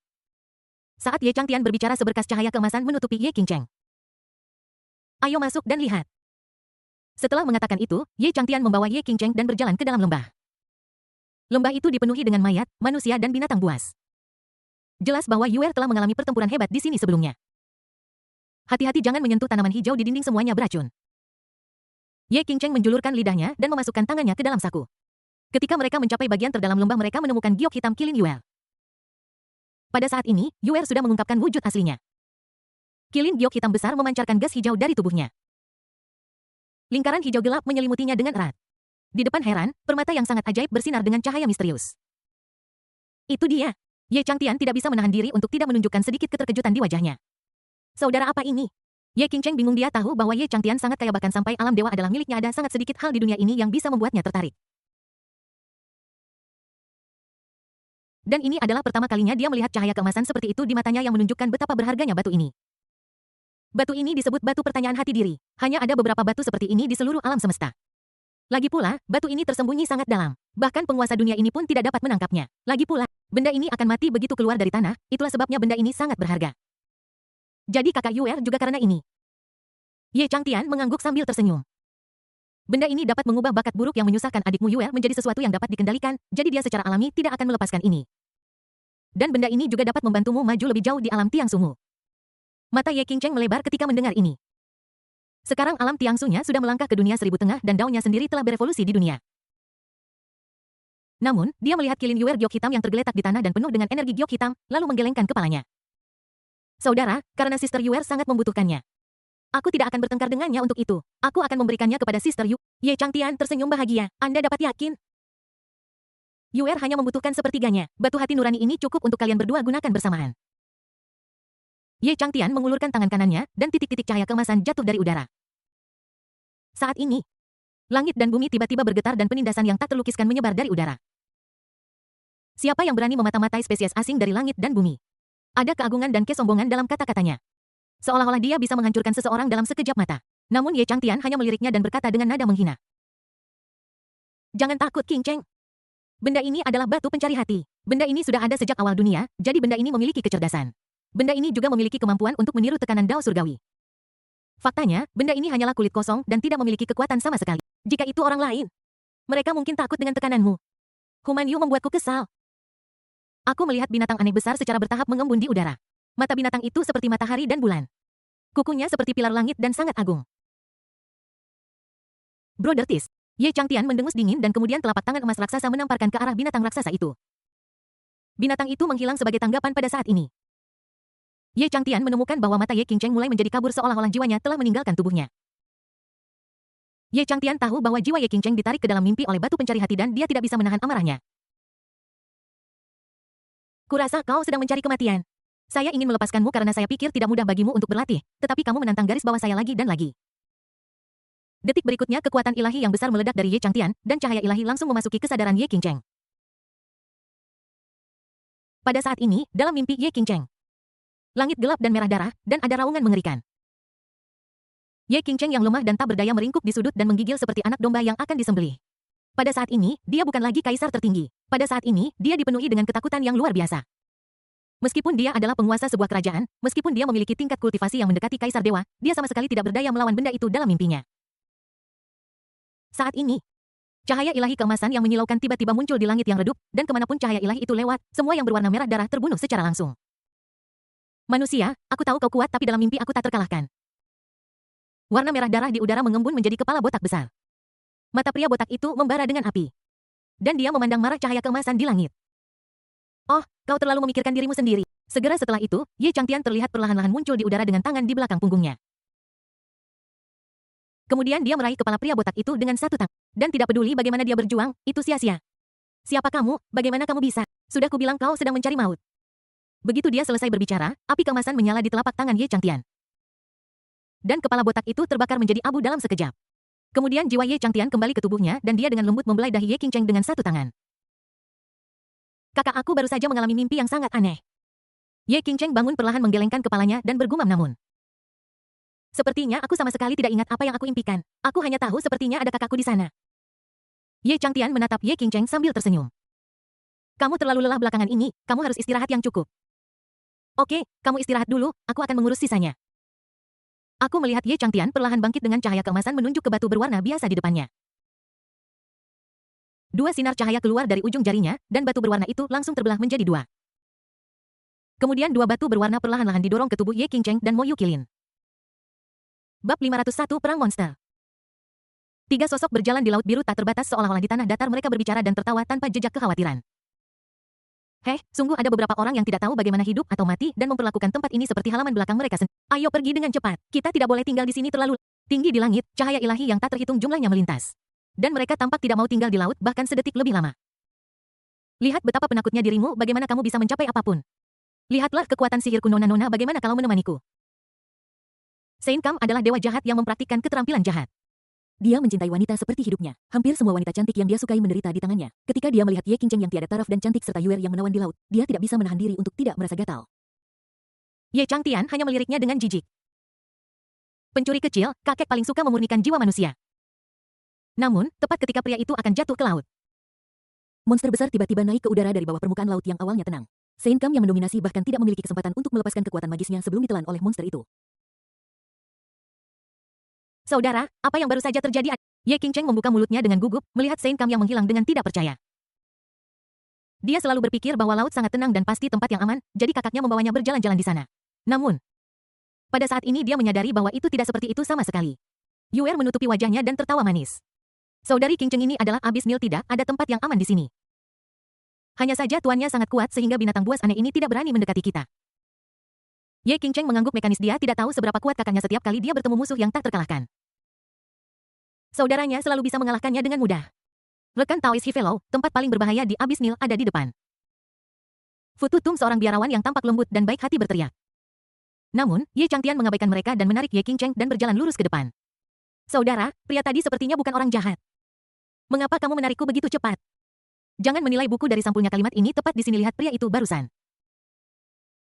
Saat Ye Changtian berbicara, seberkas cahaya keemasan menutupi Ye Qingcheng. Ayo masuk dan lihat. Setelah mengatakan itu, Ye Changtian membawa Ye Qingcheng dan berjalan ke dalam lembah. Lembah itu dipenuhi dengan mayat, manusia dan binatang buas. Jelas bahwa Yuer telah mengalami pertempuran hebat di sini sebelumnya. Hati-hati jangan menyentuh tanaman hijau di dinding, semuanya beracun. Ye Qingcheng menjulurkan lidahnya dan memasukkan tangannya ke dalam saku. Ketika mereka mencapai bagian terdalam lembah, mereka menemukan giok hitam Kilin Yuel. Pada saat ini, Yuer sudah mengungkapkan wujud aslinya. Kilin giok hitam besar memancarkan gas hijau dari tubuhnya. Lingkaran hijau gelap menyelimutinya dengan erat. Di depan heran, permata yang sangat ajaib bersinar dengan cahaya misterius. Itu dia. Ye Changtian tidak bisa menahan diri untuk tidak menunjukkan sedikit keterkejutan di wajahnya. Saudara, apa ini? Ye Qingcheng bingung, dia tahu bahwa Ye Changtian sangat kaya, bahkan sampai alam dewa adalah miliknya. Ada sangat sedikit hal di dunia ini yang bisa membuatnya tertarik. Dan ini adalah pertama kalinya dia melihat cahaya keemasan seperti itu di matanya yang menunjukkan betapa berharganya batu ini. Batu ini disebut batu pertanyaan hati diri. Hanya ada beberapa batu seperti ini di seluruh alam semesta. Lagi pula, batu ini tersembunyi sangat dalam. Bahkan penguasa dunia ini pun tidak dapat menangkapnya. Lagi pula, benda ini akan mati begitu keluar dari tanah, itulah sebabnya benda ini sangat berharga. Jadi kakak Yuer juga karena ini. Ye Changtian mengangguk sambil tersenyum. Benda ini dapat mengubah bakat buruk yang menyusahkan adikmu Yue menjadi sesuatu yang dapat dikendalikan, jadi dia secara alami tidak akan melepaskan ini. Dan benda ini juga dapat membantumu maju lebih jauh di alam Tiang Sungu. Mata Ye Qingcheng melebar ketika mendengar ini. Sekarang alam Tiang Sunya sudah melangkah ke dunia Seribu Tengah dan daunnya sendiri telah berevolusi di dunia. Namun, dia melihat kilin Yuer giok hitam yang tergeletak di tanah dan penuh dengan energi giok hitam, lalu menggelengkan kepalanya. Saudara, karena Sister Yuer sangat membutuhkannya. Aku tidak akan bertengkar dengannya untuk itu. Aku akan memberikannya kepada Sister Yu. Ye Changtian tersenyum bahagia. Anda dapat yakin? Yuer hanya membutuhkan sepertiganya. Batu hati nurani ini cukup untuk kalian berdua gunakan bersamaan. Ye Changtian mengulurkan tangan kanannya, dan titik-titik cahaya keemasan jatuh dari udara. Saat ini, langit dan bumi tiba-tiba bergetar dan penindasan yang tak terlukiskan menyebar dari udara. Siapa yang berani memata-matai spesies asing dari langit dan bumi? Ada keagungan dan kesombongan dalam kata-katanya. Seolah-olah dia bisa menghancurkan seseorang dalam sekejap mata. Namun Ye Changtian hanya meliriknya dan berkata dengan nada menghina. Jangan takut, Qingcheng. Benda ini adalah batu pencari hati. Benda ini sudah ada sejak awal dunia, jadi benda ini memiliki kecerdasan. Benda ini juga memiliki kemampuan untuk meniru tekanan Dao Surgawi. Faktanya, benda ini hanyalah kulit kosong dan tidak memiliki kekuatan sama sekali. Jika itu orang lain, mereka mungkin takut dengan tekananmu. Human Yu membuatku kesal. Aku melihat binatang aneh besar secara bertahap mengembun di udara. Mata binatang itu seperti matahari dan bulan. Kukunya seperti pilar langit dan sangat agung. Brother Tis, Ye Changtian mendengus dingin dan kemudian telapak tangan emas raksasa menamparkan ke arah binatang raksasa itu. Binatang itu menghilang sebagai tanggapan pada saat ini. Ye Changtian menemukan bahwa mata Ye Qingcheng mulai menjadi kabur seolah-olah jiwanya telah meninggalkan tubuhnya. Ye Changtian tahu bahwa jiwa Ye Qingcheng ditarik ke dalam mimpi oleh batu pencari hati dan dia tidak bisa menahan amarahnya. Kurasa kau sedang mencari kematian. Saya ingin melepaskanmu karena saya pikir tidak mudah bagimu untuk berlatih, tetapi kamu menantang garis bawah saya lagi dan lagi. Detik berikutnya kekuatan ilahi yang besar meledak dari Ye Changtian, dan cahaya ilahi langsung memasuki kesadaran Ye Qingcheng. Pada saat ini, dalam mimpi Ye Qingcheng, langit gelap dan merah darah, dan ada raungan mengerikan. Ye Qingcheng yang lemah dan tak berdaya meringkuk di sudut dan menggigil seperti anak domba yang akan disembelih. Pada saat ini, dia bukan lagi kaisar tertinggi. Pada saat ini, dia dipenuhi dengan ketakutan yang luar biasa. Meskipun dia adalah penguasa sebuah kerajaan, meskipun dia memiliki tingkat kultivasi yang mendekati kaisar dewa, dia sama sekali tidak berdaya melawan benda itu dalam mimpinya. Saat ini, cahaya ilahi keemasan yang menyilaukan tiba-tiba muncul di langit yang redup, dan kemanapun cahaya ilahi itu lewat, semua yang berwarna merah darah terbunuh secara langsung. Manusia, aku tahu kau kuat tapi dalam mimpi aku tak terkalahkan. Warna merah darah di udara mengembun menjadi kepala botak besar. Mata pria botak itu membara dengan api. Dan dia memandang marah cahaya keemasan di langit. Oh, kau terlalu memikirkan dirimu sendiri. Segera setelah itu, Ye Changtian terlihat perlahan-lahan muncul di udara dengan tangan di belakang punggungnya. Kemudian dia meraih kepala pria botak itu dengan satu tangan. Dan tidak peduli bagaimana dia berjuang, itu sia-sia. Siapa kamu? Bagaimana kamu bisa? Sudah kubilang kau sedang mencari maut. Begitu dia selesai berbicara, api keemasan menyala di telapak tangan Ye Changtian. Dan kepala botak itu terbakar menjadi abu dalam sekejap. Kemudian jiwa Ye Changtian kembali ke tubuhnya dan dia dengan lembut membelai dahi Ye Qingcheng dengan satu tangan. Kakak aku baru saja mengalami mimpi yang sangat aneh. Ye Qingcheng bangun perlahan menggelengkan kepalanya dan bergumam namun. Sepertinya aku sama sekali tidak ingat apa yang aku impikan. Aku hanya tahu sepertinya ada kakakku di sana. Ye Changtian menatap Ye Qingcheng sambil tersenyum. Kamu terlalu lelah belakangan ini, kamu harus istirahat yang cukup. Oke, kamu istirahat dulu, aku akan mengurus sisanya. Aku melihat Ye Changtian perlahan bangkit dengan cahaya keemasan menunjuk ke batu berwarna biasa di depannya. Dua sinar cahaya keluar dari ujung jarinya, dan batu berwarna itu langsung terbelah menjadi dua. Kemudian dua batu berwarna perlahan-lahan didorong ke tubuh Ye Qingcheng dan Mo Yu Qilin. Bab 501 Perang Monster. Tiga sosok berjalan di laut biru tak terbatas seolah-olah di tanah datar mereka berbicara dan tertawa tanpa jejak kekhawatiran. Sungguh ada beberapa orang yang tidak tahu bagaimana hidup atau mati dan memperlakukan tempat ini seperti halaman belakang mereka sendiri. Ayo pergi dengan cepat, kita tidak boleh tinggal di sini terlalu tinggi di langit, cahaya ilahi yang tak terhitung jumlahnya melintas. Dan mereka tampak tidak mau tinggal di laut bahkan sedetik lebih lama. Lihat betapa penakutnya dirimu, bagaimana kamu bisa mencapai apapun. Lihatlah kekuatan sihirku Nona-Nona, bagaimana kalau menemaniku. Saint Kam adalah dewa jahat yang mempraktikkan keterampilan jahat. Dia mencintai wanita seperti hidupnya. Hampir semua wanita cantik yang dia sukai menderita di tangannya. Ketika dia melihat Ye Qingcheng yang tiada taraf dan cantik serta Yuer yang menawan di laut, dia tidak bisa menahan diri untuk tidak merasa gatal. Ye Changtian hanya meliriknya dengan jijik. Pencuri kecil, kakek paling suka memurnikan jiwa manusia. Namun, tepat ketika pria itu akan jatuh ke laut, monster besar tiba-tiba naik ke udara dari bawah permukaan laut yang awalnya tenang. Saint Kam yang mendominasi bahkan tidak memiliki kesempatan untuk melepaskan kekuatan magisnya sebelum ditelan oleh monster itu. Saudara, apa yang baru saja terjadi? Ye Qingcheng membuka mulutnya dengan gugup, melihat Saint Kam yang menghilang dengan tidak percaya. Dia selalu berpikir bahwa laut sangat tenang dan pasti tempat yang aman, jadi kakaknya membawanya berjalan-jalan di sana. Namun, pada saat ini dia menyadari bahwa itu tidak seperti itu sama sekali. Yuer menutupi wajahnya dan tertawa manis. Saudari Qingcheng ini adalah abis Nil, tidak ada tempat yang aman di sini. Hanya saja tuannya sangat kuat sehingga binatang buas aneh ini tidak berani mendekati kita. Ye Qingcheng mengangguk mekanis, dia tidak tahu seberapa kuat kakaknya setiap kali dia bertemu musuh yang tak terkalahkan. Saudaranya selalu bisa mengalahkannya dengan mudah. Rekan Taois Hivelou, tempat paling berbahaya di abis Nil ada di depan. Fu Tutung, seorang biarawan yang tampak lembut dan baik hati, berteriak. Namun, Ye Changtian mengabaikan mereka dan menarik Ye Qingcheng dan berjalan lurus ke depan. Saudara, pria tadi sepertinya bukan orang jahat. Mengapa kamu menarikku begitu cepat? Jangan menilai buku dari sampulnya, kalimat ini tepat di sini, lihat pria itu barusan.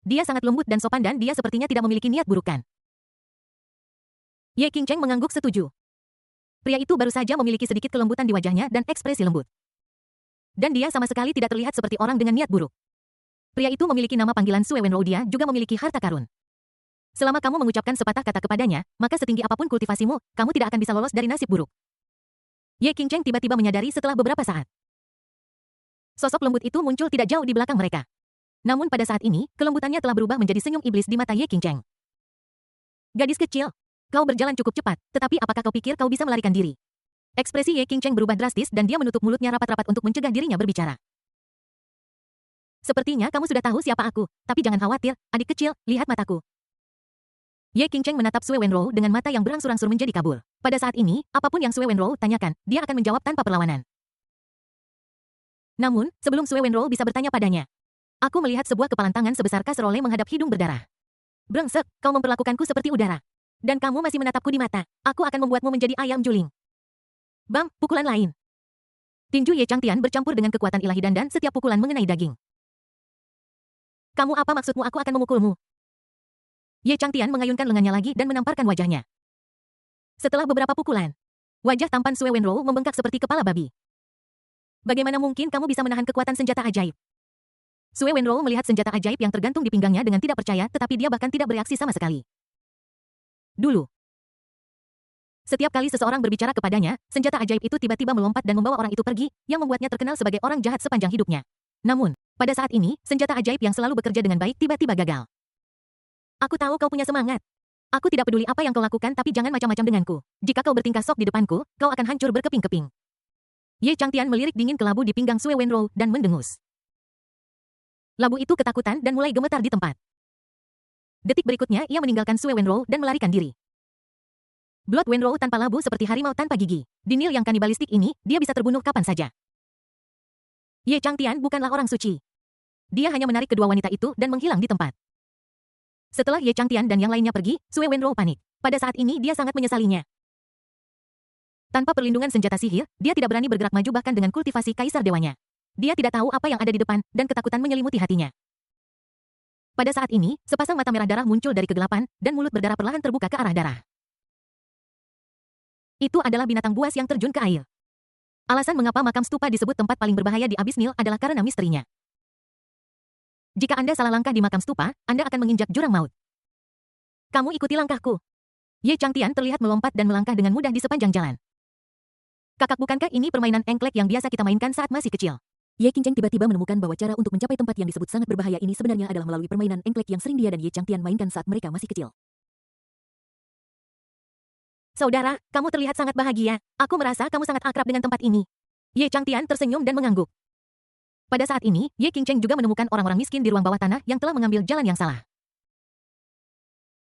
Dia sangat lembut dan sopan dan dia sepertinya tidak memiliki niat buruk, kan? Ye Qingcheng mengangguk setuju. Pria itu baru saja memiliki sedikit kelembutan di wajahnya dan ekspresi lembut. Dan dia sama sekali tidak terlihat seperti orang dengan niat buruk. Pria itu memiliki nama panggilan Sue Wenrou, dia juga memiliki harta karun. Selama kamu mengucapkan sepatah kata kepadanya, maka setinggi apapun kultivasimu, kamu tidak akan bisa lolos dari nasib buruk. Ye Qingcheng tiba-tiba menyadari setelah beberapa saat. Sosok lembut itu muncul tidak jauh di belakang mereka. Namun pada saat ini, kelembutannya telah berubah menjadi senyum iblis di mata Ye Qingcheng. Gadis kecil, kau berjalan cukup cepat, tetapi apakah kau pikir kau bisa melarikan diri? Ekspresi Ye Qingcheng berubah drastis dan dia menutup mulutnya rapat-rapat untuk mencegah dirinya berbicara. Sepertinya kamu sudah tahu siapa aku, tapi jangan khawatir, adik kecil, lihat mataku. Ye Qingcheng menatap Sue Wenrou dengan mata yang berangsur-angsur menjadi kabur. Pada saat ini, apapun yang Sue Wenrou tanyakan, dia akan menjawab tanpa perlawanan. Namun, sebelum Sue Wenrou bisa bertanya padanya, aku melihat sebuah kepalan tangan sebesar kaserole menghadap hidung berdarah. Brengsek, kau memperlakukanku seperti udara. Dan kamu masih menatapku di mata, aku akan membuatmu menjadi ayam juling. Bam, pukulan lain. Tinju Ye Changtian bercampur dengan kekuatan ilahi dan setiap pukulan mengenai daging. Kamu apa maksudmu, aku akan memukulmu? Ye Changtian mengayunkan lengannya lagi dan menamparkan wajahnya. Setelah beberapa pukulan, wajah tampan Sue Wenrou membengkak seperti kepala babi. Bagaimana mungkin kamu bisa menahan kekuatan senjata ajaib? Sue Wenrou melihat senjata ajaib yang tergantung di pinggangnya dengan tidak percaya, tetapi dia bahkan tidak bereaksi sama sekali. Dulu, setiap kali seseorang berbicara kepadanya, senjata ajaib itu tiba-tiba melompat dan membawa orang itu pergi, yang membuatnya terkenal sebagai orang jahat sepanjang hidupnya. Namun, pada saat ini, senjata ajaib yang selalu bekerja dengan baik tiba-tiba gagal. Aku tahu kau punya semangat. Aku tidak peduli apa yang kau lakukan, tapi jangan macam-macam denganku. Jika kau bertingkah sok di depanku, kau akan hancur berkeping-keping. Ye Changtian melirik dingin ke labu di pinggang Sue Wenrou dan mendengus. Labu itu ketakutan dan mulai gemetar di tempat. Detik berikutnya ia meninggalkan Sue Wenrou dan melarikan diri. Blood Wenrou tanpa labu seperti harimau tanpa gigi. Di Nil yang kanibalistik ini, dia bisa terbunuh kapan saja. Ye Changtian bukanlah orang suci. Dia hanya menarik kedua wanita itu dan menghilang di tempat. Setelah Ye Changtian dan yang lainnya pergi, Sue Wenrou panik. Pada saat ini dia sangat menyesalinya. Tanpa perlindungan senjata sihir, dia tidak berani bergerak maju bahkan dengan kultivasi kaisar dewanya. Dia tidak tahu apa yang ada di depan, dan ketakutan menyelimuti hatinya. Pada saat ini, sepasang mata merah darah muncul dari kegelapan, dan mulut berdarah perlahan terbuka ke arah darah. Itu adalah binatang buas yang terjun ke air. Alasan mengapa makam stupa disebut tempat paling berbahaya di abis Nil adalah karena misterinya. Jika Anda salah langkah di makam stupa, Anda akan menginjak jurang maut. Kamu ikuti langkahku. Ye Changtian terlihat melompat dan melangkah dengan mudah di sepanjang jalan. Kakak, bukankah ini permainan engklek yang biasa kita mainkan saat masih kecil? Ye Qingcheng tiba-tiba menemukan bahwa cara untuk mencapai tempat yang disebut sangat berbahaya ini sebenarnya adalah melalui permainan engklek yang sering dia dan Ye Changtian mainkan saat mereka masih kecil. Saudara, kamu terlihat sangat bahagia. Aku merasa kamu sangat akrab dengan tempat ini. Ye Changtian tersenyum dan mengangguk. Pada saat ini, Ye Qingcheng juga menemukan orang-orang miskin di ruang bawah tanah yang telah mengambil jalan yang salah.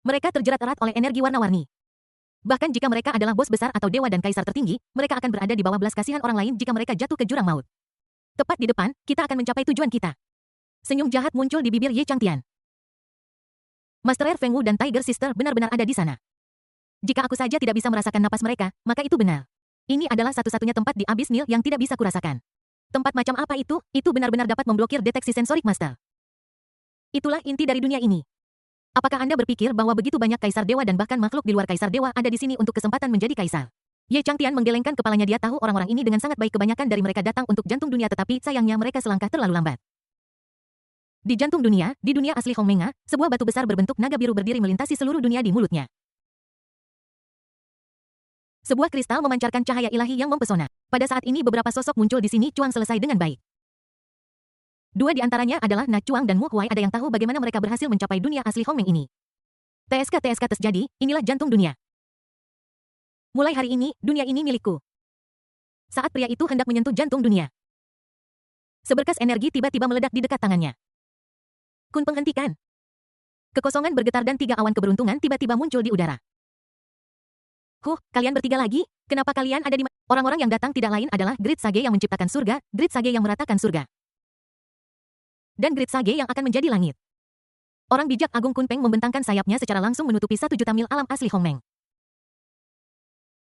Mereka terjerat erat oleh energi warna-warni. Bahkan jika mereka adalah bos besar atau dewa dan kaisar tertinggi, mereka akan berada di bawah belas kasihan orang lain jika mereka jatuh ke jurang maut. Tepat di depan, kita akan mencapai tujuan kita. Senyum jahat muncul di bibir Ye Changtian. Master Air Feng Wu dan Tiger Sister benar-benar ada di sana. Jika aku saja tidak bisa merasakan napas mereka, maka itu benar. Ini adalah satu-satunya tempat di abis Nil yang tidak bisa kurasakan. Tempat macam apa itu? Itu benar-benar dapat memblokir deteksi sensorik Master. Itulah inti dari dunia ini. Apakah Anda berpikir bahwa begitu banyak kaisar dewa dan bahkan makhluk di luar kaisar dewa ada di sini untuk kesempatan menjadi kaisar? Ye Changtian menggelengkan kepalanya, dia tahu orang-orang ini dengan sangat baik, kebanyakan dari mereka datang untuk jantung dunia tetapi sayangnya mereka selangkah terlalu lambat. Di jantung dunia, di dunia asli Hongmenga, sebuah batu besar berbentuk naga biru berdiri melintasi seluruh dunia di mulutnya. Sebuah kristal memancarkan cahaya ilahi yang mempesona. Pada saat ini beberapa sosok muncul di sini. Chuang selesai dengan baik. Dua di antaranya adalah Na Chuang dan Mu Huai. Ada yang tahu bagaimana mereka berhasil mencapai dunia asli Hongmeng ini. TSK terjadi, inilah jantung dunia. Mulai hari ini, dunia ini milikku. Saat pria itu hendak menyentuh jantung dunia, seberkas energi tiba-tiba meledak di dekat tangannya. Kun penghentikan. Kekosongan bergetar dan 3 awan keberuntungan tiba-tiba muncul di udara. Kalian bertiga lagi? Kenapa kalian ada di mana? Orang-orang yang datang tidak lain adalah Grid Sage yang menciptakan surga, Grid Sage yang meratakan surga, dan Grid Sage yang akan menjadi langit. Orang bijak Agung Kunpeng membentangkan sayapnya secara langsung menutupi 1 juta mil alam asli Hongmeng.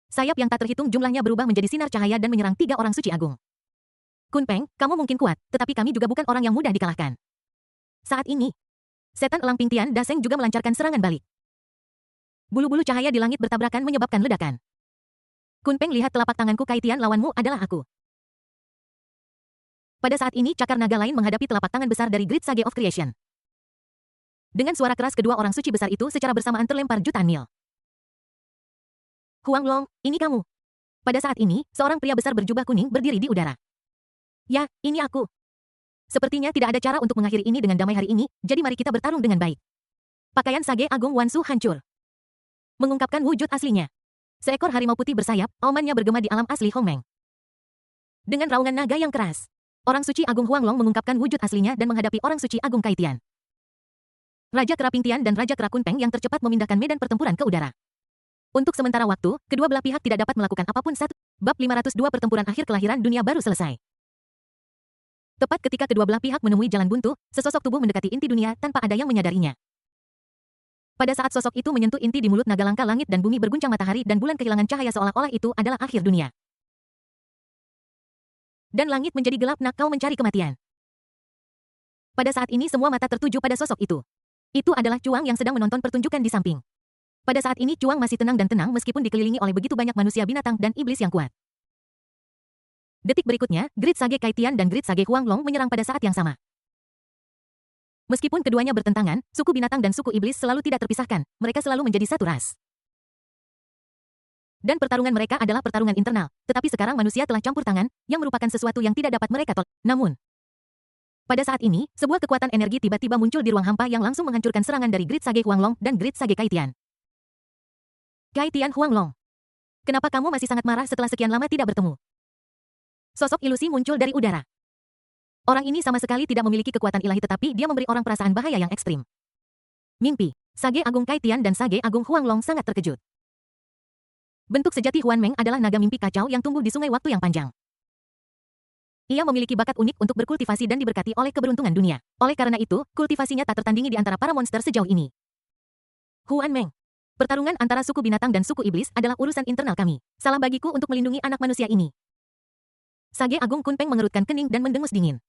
Sayap yang tak terhitung jumlahnya berubah menjadi sinar cahaya dan menyerang 3 orang suci agung. Kunpeng, kamu mungkin kuat, tetapi kami juga bukan orang yang mudah dikalahkan. Saat ini, setan elang Pingtian Daseng juga melancarkan serangan balik. Bulu-bulu cahaya di langit bertabrakan menyebabkan ledakan. Kunpeng, lihat telapak tanganku. Kaitian, lawanmu adalah aku. Pada saat ini cakar naga lain menghadapi telapak tangan besar dari Grid Sage of Creation. Dengan suara keras kedua orang suci besar itu secara bersamaan terlempar jutaan mil. Huanglong, ini kamu. Pada saat ini, seorang pria besar berjubah kuning berdiri di udara. Ya, ini aku. Sepertinya tidak ada cara untuk mengakhiri ini dengan damai hari ini, jadi mari kita bertarung dengan baik. Pakaian Sage Agung Wansu hancur, mengungkapkan wujud aslinya. Seekor harimau putih bersayap, aumannya bergema di alam asli Hongmeng. Dengan raungan naga yang keras, orang suci Agung Huanglong mengungkapkan wujud aslinya dan menghadapi orang suci Agung Kaitian. Raja Kera Pingtian dan Raja Kera Kunpeng yang tercepat memindahkan medan pertempuran ke udara. Untuk sementara waktu, kedua belah pihak tidak dapat melakukan apapun. Bab 502 Pertempuran Akhir Kelahiran Dunia baru selesai. Tepat ketika kedua belah pihak menemui jalan buntu, sesosok tubuh mendekati inti dunia tanpa ada yang menyadarinya. Pada saat sosok itu menyentuh inti di mulut naga langka, langit dan bumi berguncang, matahari dan bulan kehilangan cahaya seolah-olah itu adalah akhir dunia. Dan langit menjadi gelap. Nak, kau mencari kematian. Pada saat ini semua mata tertuju pada sosok itu. Itu adalah Chuang yang sedang menonton pertunjukan di samping. Pada saat ini Chuang masih tenang dan tenang meskipun dikelilingi oleh begitu banyak manusia, binatang, dan iblis yang kuat. Detik berikutnya, Grid Sage Kaitian dan Grid Sage Huanglong menyerang pada saat yang sama. Meskipun keduanya bertentangan, suku binatang dan suku iblis selalu tidak terpisahkan, mereka selalu menjadi satu ras. Dan pertarungan mereka adalah pertarungan internal, tetapi sekarang manusia telah campur tangan, yang merupakan sesuatu yang tidak dapat mereka tolak. Namun, pada saat ini, sebuah kekuatan energi tiba-tiba muncul di ruang hampa yang langsung menghancurkan serangan dari Grid Sage Huanglong dan Grid Sage Kaitian. Kaitian Huanglong, kenapa kamu masih sangat marah setelah sekian lama tidak bertemu? Sosok ilusi muncul dari udara. Orang ini sama sekali tidak memiliki kekuatan ilahi, tetapi dia memberi orang perasaan bahaya yang ekstrim. Mimpi. Sage Agung Kaitian dan Sage Agung Huanglong sangat terkejut. Bentuk sejati Huanmeng adalah naga mimpi kacau yang tumbuh di sungai waktu yang panjang. Ia memiliki bakat unik untuk berkultivasi dan diberkati oleh keberuntungan dunia. Oleh karena itu, kultivasinya tak tertandingi di antara para monster sejauh ini. Huanmeng. Pertarungan antara suku binatang dan suku iblis adalah urusan internal kami. Salah bagiku untuk melindungi anak manusia ini. Sage Agung Kunpeng mengerutkan kening dan mendengus dingin.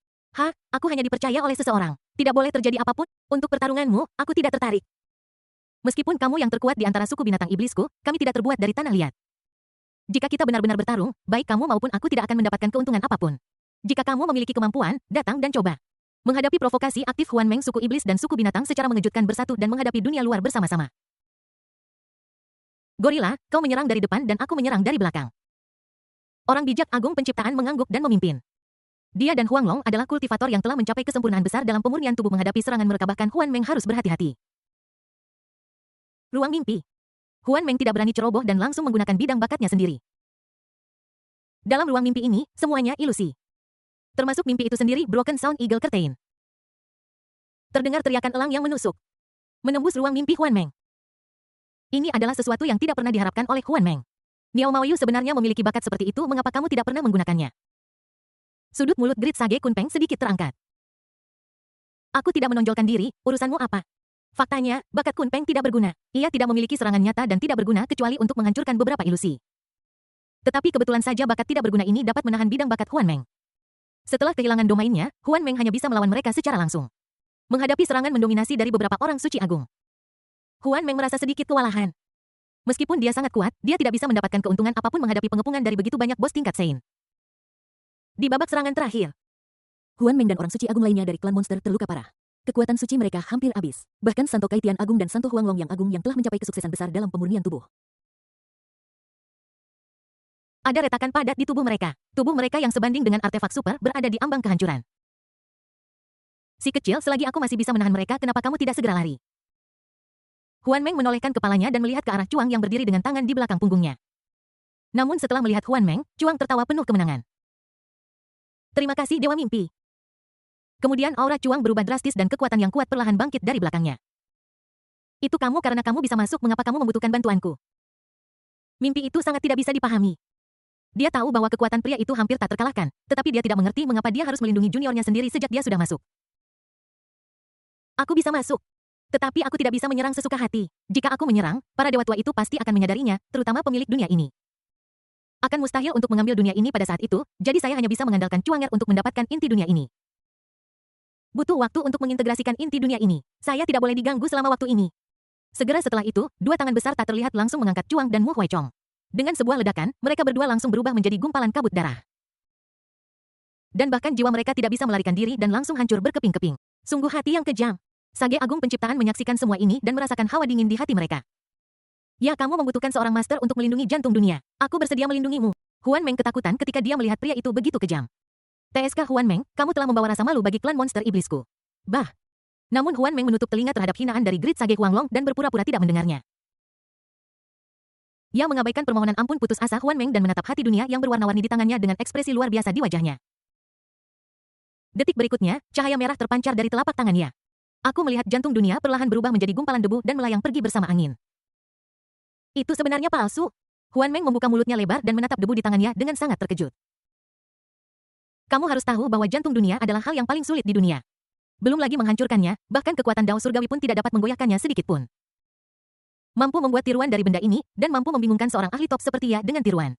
Aku hanya dipercaya oleh seseorang. Tidak boleh terjadi apapun. Untuk pertarunganmu, aku tidak tertarik. Meskipun kamu yang terkuat di antara suku binatang iblisku, kami tidak terbuat dari tanah liat. Jika kita benar-benar bertarung, baik kamu maupun aku tidak akan mendapatkan keuntungan apapun. Jika kamu memiliki kemampuan, datang dan coba. Menghadapi provokasi aktif Huanmeng, suku iblis dan suku binatang secara mengejutkan bersatu dan menghadapi dunia luar bersama-sama. Gorila, kau menyerang dari depan dan aku menyerang dari belakang. Orang bijak Agung Penciptaan mengangguk dan memimpin. Dia dan Huanglong adalah kultivator yang telah mencapai kesempurnaan besar dalam pemurnian tubuh menghadapi serangan mereka, bahkan Huanmeng harus berhati-hati. Ruang mimpi. Huanmeng tidak berani ceroboh dan langsung menggunakan bidang bakatnya sendiri. Dalam ruang mimpi ini, semuanya ilusi. Termasuk mimpi itu sendiri. Broken Sound Eagle Curtain. Terdengar teriakan elang yang menusuk, menembus ruang mimpi Huanmeng. Ini adalah sesuatu yang tidak pernah diharapkan oleh Huanmeng. Niao Maoyu sebenarnya memiliki bakat seperti itu, mengapa kamu tidak pernah menggunakannya? Sudut mulut Grid Sage Kunpeng sedikit terangkat. Aku tidak menonjolkan diri, urusanmu apa? Faktanya, bakat Kunpeng tidak berguna. Ia tidak memiliki serangan nyata dan tidak berguna kecuali untuk menghancurkan beberapa ilusi. Tetapi kebetulan saja bakat tidak berguna ini dapat menahan bidang bakat Huanmeng. Setelah kehilangan domainnya, Huanmeng hanya bisa melawan mereka secara langsung. Menghadapi serangan mendominasi dari beberapa orang suci agung, Huanmeng merasa sedikit kewalahan. Meskipun dia sangat kuat, dia tidak bisa mendapatkan keuntungan apapun menghadapi pengepungan dari begitu banyak bos tingkat Sein. Di babak serangan terakhir, Huanmeng dan orang suci agung lainnya dari klan monster terluka parah. Kekuatan suci mereka hampir habis. Bahkan Santo Kaitian Agung dan Santo Huanglong yang agung yang telah mencapai kesuksesan besar dalam pemurnian tubuh Ada retakan padat di tubuh mereka. Tubuh mereka yang sebanding dengan artefak super berada di ambang kehancuran. Si kecil, selagi aku masih bisa menahan mereka, kenapa kamu tidak segera lari? Huan Meng menolehkan kepalanya dan melihat ke arah Chuang yang berdiri dengan tangan di belakang punggungnya. Namun setelah melihat Huan Meng, Chuang tertawa penuh kemenangan. Terima kasih Dewa Mimpi. Kemudian aura Chuang berubah drastis dan kekuatan yang kuat perlahan bangkit dari belakangnya. Itu kamu karena kamu bisa masuk, mengapa kamu membutuhkan bantuanku? Mimpi itu sangat tidak bisa dipahami. Dia tahu bahwa kekuatan pria itu hampir tak terkalahkan, tetapi dia tidak mengerti mengapa dia harus melindungi juniornya sendiri sejak dia sudah masuk. Aku bisa masuk. Tetapi aku tidak bisa menyerang sesuka hati. Jika aku menyerang, para dewa tua itu pasti akan menyadarinya, terutama pemilik dunia ini. Akan mustahil untuk mengambil dunia ini pada saat itu, jadi saya hanya bisa mengandalkan Chuanger untuk mendapatkan inti dunia ini. Butuh waktu untuk mengintegrasikan inti dunia ini. Saya tidak boleh diganggu selama waktu ini. Segera setelah itu, dua tangan besar tak terlihat langsung mengangkat Chuang dan Mu Huaichong. Dengan sebuah ledakan, mereka berdua langsung berubah menjadi gumpalan kabut darah. Dan bahkan jiwa mereka tidak bisa melarikan diri dan langsung hancur berkeping-keping. Sungguh hati yang kejam. Sage Agung Penciptaan menyaksikan semua ini dan merasakan hawa dingin di hati mereka. Ya, kamu membutuhkan seorang master untuk melindungi jantung dunia. Aku bersedia melindungimu. Huan Meng ketakutan ketika dia melihat pria itu begitu kejam. TSK Huan Meng, kamu telah membawa rasa malu bagi klan monster iblisku. Bah. Namun Huan Meng menutup telinga terhadap hinaan dari Grid Sage Huanglong dan berpura-pura tidak mendengarnya. Ia mengabaikan permohonan ampun putus asa Huan Meng dan menatap hati dunia yang berwarna-warni di tangannya dengan ekspresi luar biasa di wajahnya. Detik berikutnya, cahaya merah terpancar dari telapak tangannya. Aku melihat jantung dunia perlahan berubah menjadi gumpalan debu dan melayang pergi bersama angin. Itu sebenarnya palsu. Huan Meng membuka mulutnya lebar dan menatap debu di tangannya dengan sangat terkejut. Kamu harus tahu bahwa jantung dunia adalah hal yang paling sulit di dunia. Belum lagi menghancurkannya, bahkan kekuatan Dao Surgawi pun tidak dapat menggoyahkannya sedikit pun. Mampu membuat tiruan dari benda ini, dan mampu membingungkan seorang ahli top seperti dia dengan tiruan.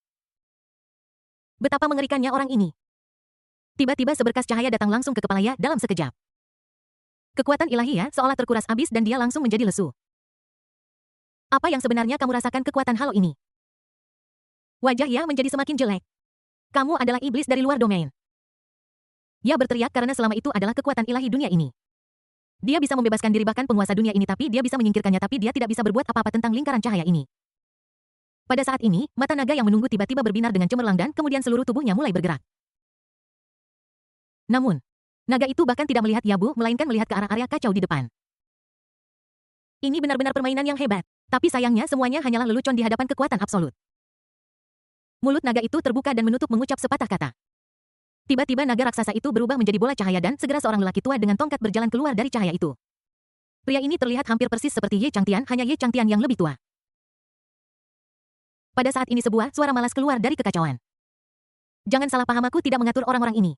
Betapa mengerikannya orang ini. Tiba-tiba seberkas cahaya datang langsung ke kepalanya dalam sekejap. Kekuatan ilahiyah seolah terkuras habis dan dia langsung menjadi lesu. Apa yang sebenarnya kamu rasakan kekuatan halo ini? Wajah Ya menjadi semakin jelek. Kamu adalah iblis dari luar domain. Ya berteriak karena selama itu adalah kekuatan ilahi dunia ini. Dia bisa membebaskan diri bahkan penguasa dunia ini tapi dia bisa menyingkirkannya tapi dia tidak bisa berbuat apa-apa tentang lingkaran cahaya ini. Pada saat ini, mata naga yang menunggu tiba-tiba berbinar dengan cemerlang dan kemudian seluruh tubuhnya mulai bergerak. Namun, naga itu bahkan tidak melihat Yabu melainkan melihat ke arah area kacau di depan. Ini benar-benar permainan yang hebat. Tapi sayangnya semuanya hanyalah lelucon di hadapan kekuatan absolut. Mulut naga itu terbuka dan menutup mengucap sepatah kata. Tiba-tiba naga raksasa itu berubah menjadi bola cahaya dan segera seorang lelaki tua dengan tongkat berjalan keluar dari cahaya itu. Pria ini terlihat hampir persis seperti Ye Changtian, hanya Ye Changtian yang lebih tua. Pada saat ini sebuah suara malas keluar dari kekacauan. Jangan salah paham, aku tidak mengatur orang-orang ini.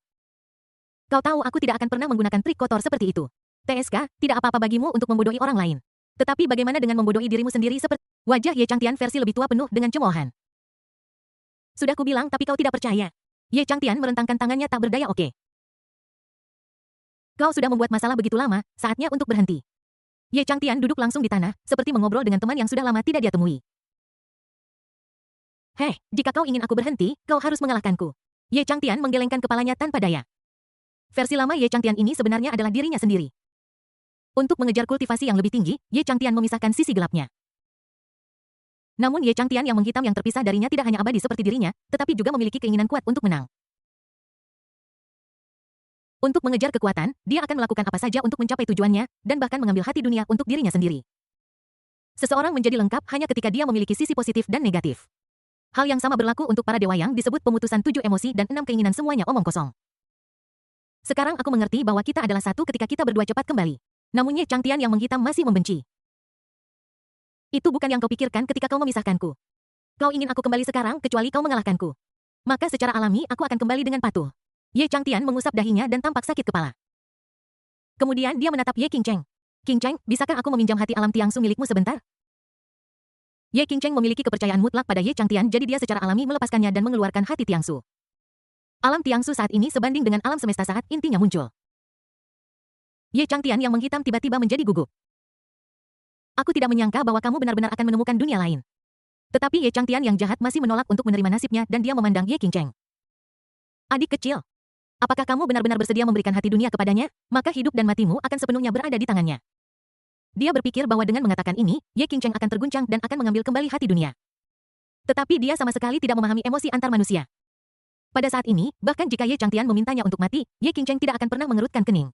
Kau tahu aku tidak akan pernah menggunakan trik kotor seperti itu. TSK, tidak apa-apa bagimu untuk membodohi orang lain. Tetapi bagaimana dengan membodohi dirimu sendiri seperti... Wajah Ye Changtian versi lebih tua penuh dengan cemoohan. Sudah kubilang tapi kau tidak percaya. Ye Changtian merentangkan tangannya tak berdaya. Oke. Kau sudah membuat masalah begitu lama, saatnya untuk berhenti. Ye Changtian duduk langsung di tanah, seperti mengobrol dengan teman yang sudah lama tidak dia temui. Heh, jika kau ingin aku berhenti, kau harus mengalahkanku. Ye Changtian menggelengkan kepalanya tanpa daya. Versi lama Ye Changtian ini sebenarnya adalah dirinya sendiri. Untuk mengejar kultivasi yang lebih tinggi, Ye Changtian memisahkan sisi gelapnya. Namun Ye Changtian yang menghitam yang terpisah darinya tidak hanya abadi seperti dirinya, tetapi juga memiliki keinginan kuat untuk menang. Untuk mengejar kekuatan, dia akan melakukan apa saja untuk mencapai tujuannya, dan bahkan mengambil hati dunia untuk dirinya sendiri. Seseorang menjadi lengkap hanya ketika dia memiliki sisi positif dan negatif. Hal yang sama berlaku untuk para dewa yang disebut pemutusan 7 emosi dan 6 keinginan, semuanya omong kosong. Sekarang aku mengerti bahwa kita adalah satu ketika kita berdua cepat kembali. Namun Ye Changtian yang menghitam masih membenci. Itu bukan yang kau pikirkan ketika kau memisahkanku. Kau ingin aku kembali sekarang kecuali kau mengalahkanku. Maka secara alami aku akan kembali dengan patuh. Ye Changtian mengusap dahinya dan tampak sakit kepala. Kemudian dia menatap Ye Qingcheng. Qingcheng, bisakah aku meminjam hati alam Tiangsu milikmu sebentar? Ye Qingcheng memiliki kepercayaan mutlak pada Ye Changtian, jadi dia secara alami melepaskannya dan mengeluarkan hati Tiangsu. Alam Tiangsu saat ini sebanding dengan alam semesta saat intinya muncul. Ye Changtian yang menghitam tiba-tiba menjadi gugup. Aku tidak menyangka bahwa kamu benar-benar akan menemukan dunia lain. Tetapi Ye Changtian yang jahat masih menolak untuk menerima nasibnya dan dia memandang Ye Qingcheng. Adik kecil, apakah kamu benar-benar bersedia memberikan hati dunia kepadanya? Maka hidup dan matimu akan sepenuhnya berada di tangannya. Dia berpikir bahwa dengan mengatakan ini, Ye Qingcheng akan terguncang dan akan mengambil kembali hati dunia. Tetapi dia sama sekali tidak memahami emosi antar manusia. Pada saat ini, bahkan jika Ye Changtian memintanya untuk mati, Ye Qingcheng tidak akan pernah mengerutkan kening.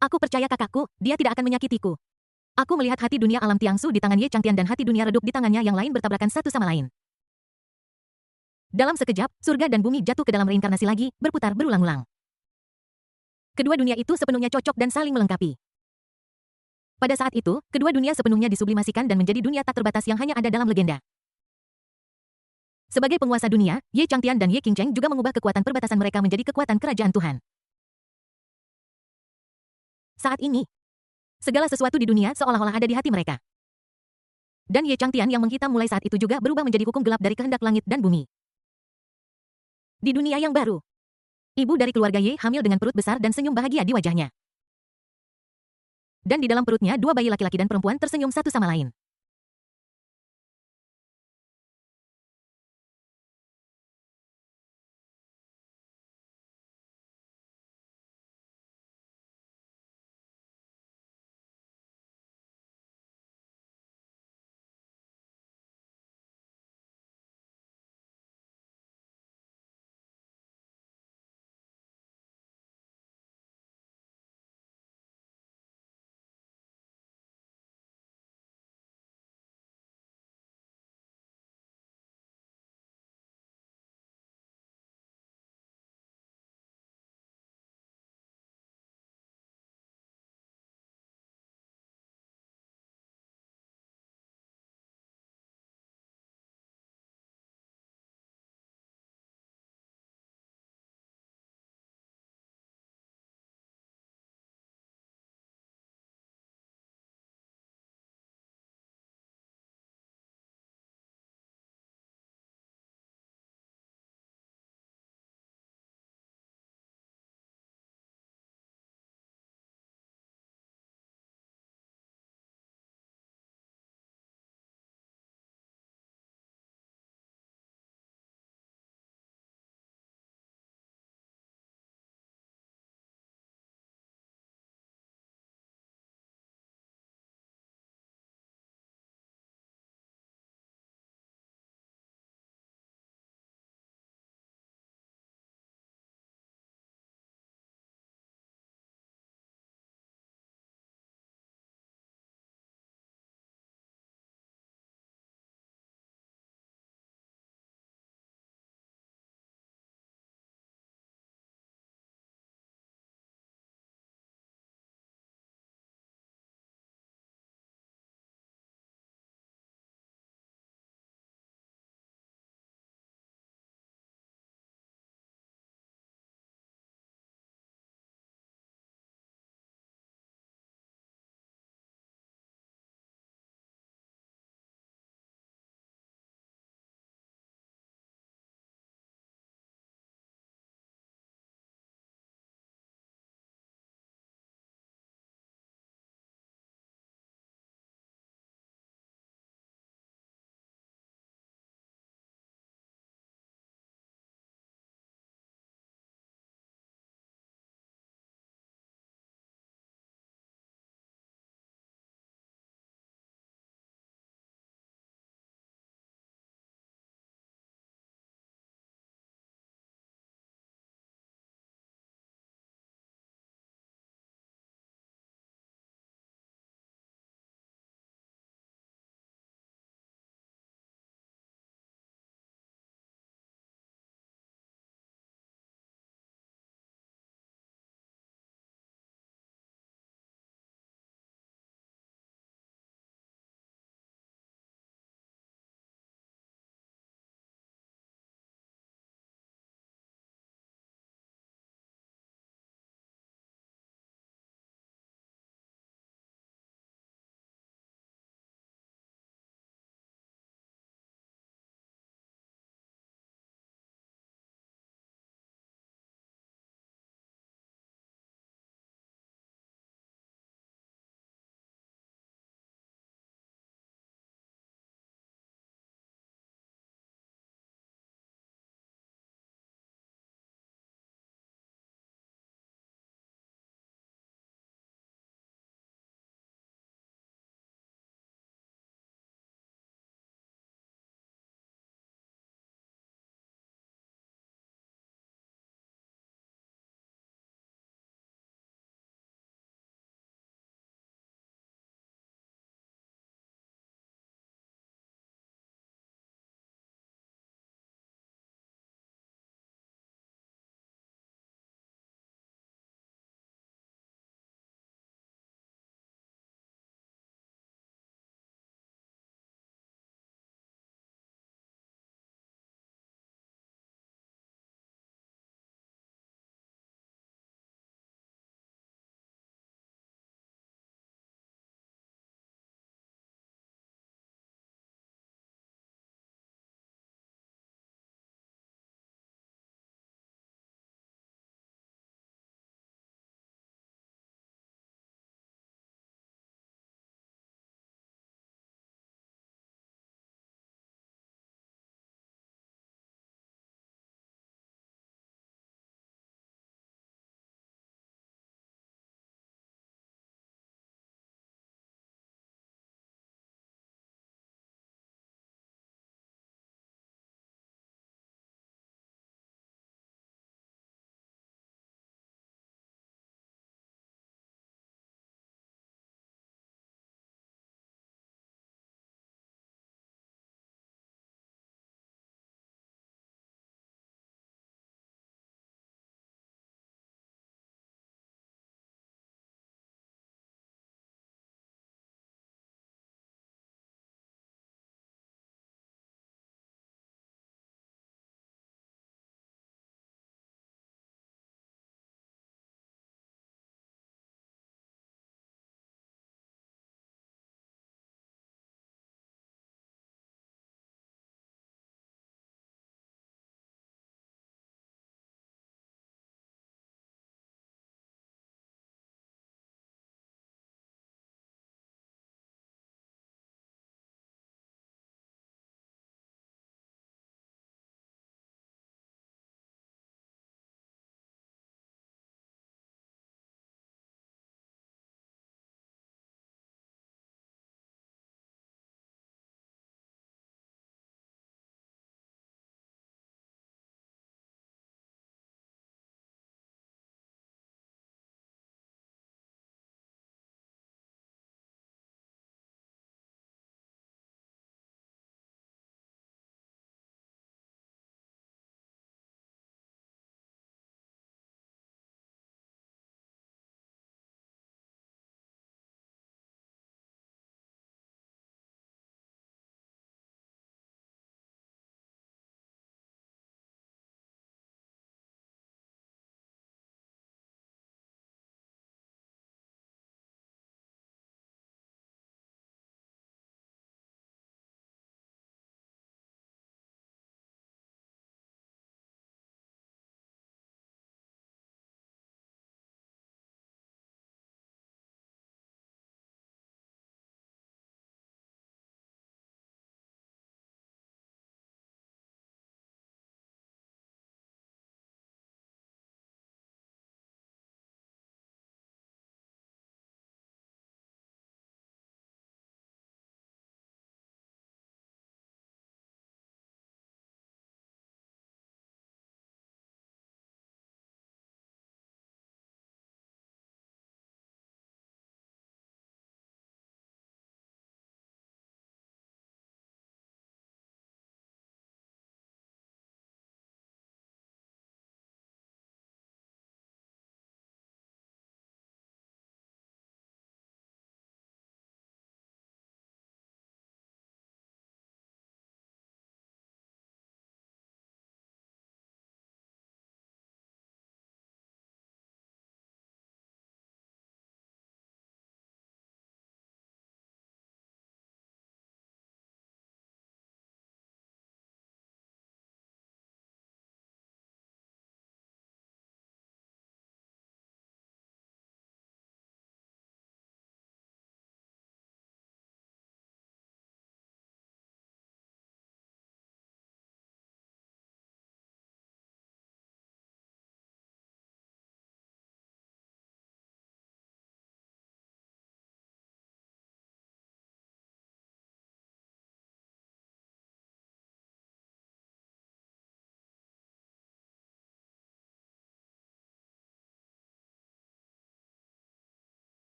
Aku percaya kakakku, dia tidak akan menyakitiku. Aku melihat hati dunia alam Tiangsu di tangan Ye Changtian dan hati dunia redup di tangannya yang lain bertabrakan satu sama lain. Dalam sekejap, surga dan bumi jatuh ke dalam reinkarnasi lagi, berputar berulang-ulang. Kedua dunia itu sepenuhnya cocok dan saling melengkapi. Pada saat itu, kedua dunia sepenuhnya disublimasikan dan menjadi dunia tak terbatas yang hanya ada dalam legenda. Sebagai penguasa dunia, Ye Changtian dan Ye Qingcheng juga mengubah kekuatan perbatasan mereka menjadi kekuatan kerajaan Tuhan. Saat ini, segala sesuatu di dunia seolah-olah ada di hati mereka. Dan Ye Changtian yang menghitam mulai saat itu juga berubah menjadi hukum gelap dari kehendak langit dan bumi. Di dunia yang baru, ibu dari keluarga Ye hamil dengan perut besar dan senyum bahagia di wajahnya. Dan di dalam perutnya dua bayi laki-laki dan perempuan tersenyum satu sama lain.